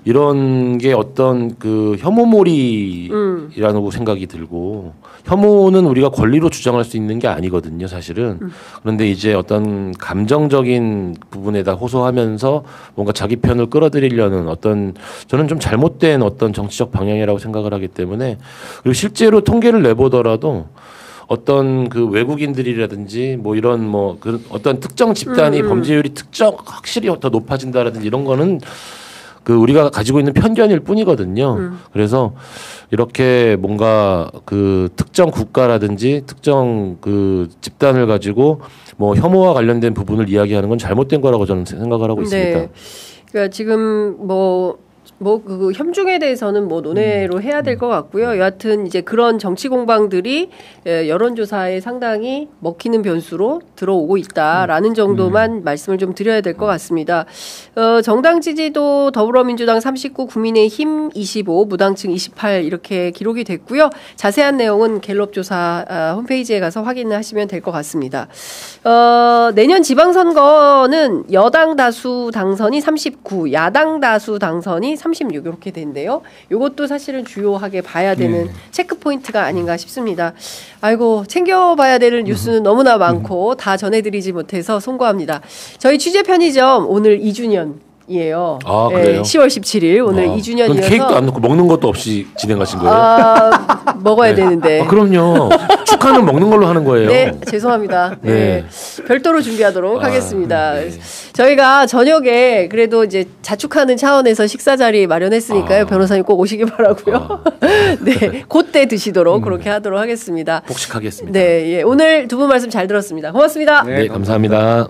이런 게 어떤 그 혐오몰이라는 생각이 들고 혐오는 우리가 권리로 주장할 수 있는 게 아니거든요, 사실은. 그런데 이제 어떤 감정적인 부분에다 호소하면서 뭔가 자기 편을 끌어들이려는 어떤 저는 좀 잘못된 어떤 정치적 방향이라고 생각을 하기 때문에 그리고 실제로 통계를 내보더라도 어떤 그 외국인들이라든지 뭐 이런 뭐 그 어떤 특정 집단이 범죄율이 확실히 더 높아진다라든지 이런 거는 그 우리가 가지고 있는 편견일 뿐이거든요. 그래서 이렇게 뭔가 그 특정 국가라든지 특정 그 집단을 가지고 뭐 혐오와 관련된 부분을 이야기하는 건 잘못된 거라고 저는 생각을 하고 있습니다. 네. 그러니까 지금 그 혐중에 대해서는 뭐 논의로 해야 될 것 같고요. 여하튼 이제 그런 정치 공방들이 여론조사에 상당히 먹히는 변수로 들어오고 있다라는 정도만 말씀을 좀 드려야 될 것 같습니다. 정당 지지도 더불어민주당 39, 국민의힘 25, 무당층 28 이렇게 기록이 됐고요. 자세한 내용은 갤럽 조사 홈페이지에 가서 확인을 하시면 될 것 같습니다. 내년 지방선거는 여당 다수 당선이 39, 야당 다수 당선이 36 이렇게 된대요. 이것도 사실은 주요하게 봐야 되는 체크 포인트가 아닌가 싶습니다. 아이고 챙겨봐야 되는 뉴스는 너무나 많고 다 전해드리지 못해서 송구합니다. 저희 취재 편의점 오늘 2주년. 이에요. 아, 그래요? 10월 17일 오늘 2주년이어서 케이크도 안 넣고 먹는 것도 없이 진행하신 거예요? 먹어야 되는데. 그럼요. 축하는 먹는 걸로 하는 거예요. 네, 죄송합니다. 네. 별도로 준비하도록 하겠습니다. 네. 저희가 저녁에 그래도 이제 자축하는 차원에서 식사 자리 마련했으니까요. 변호사님 꼭 오시기 바라고요. 네, 그때 드시도록 그렇게 하도록 하겠습니다. 복식하겠습니다. 네, 예. 오늘 두 분 말씀 잘 들었습니다. 고맙습니다. 네, 감사합니다.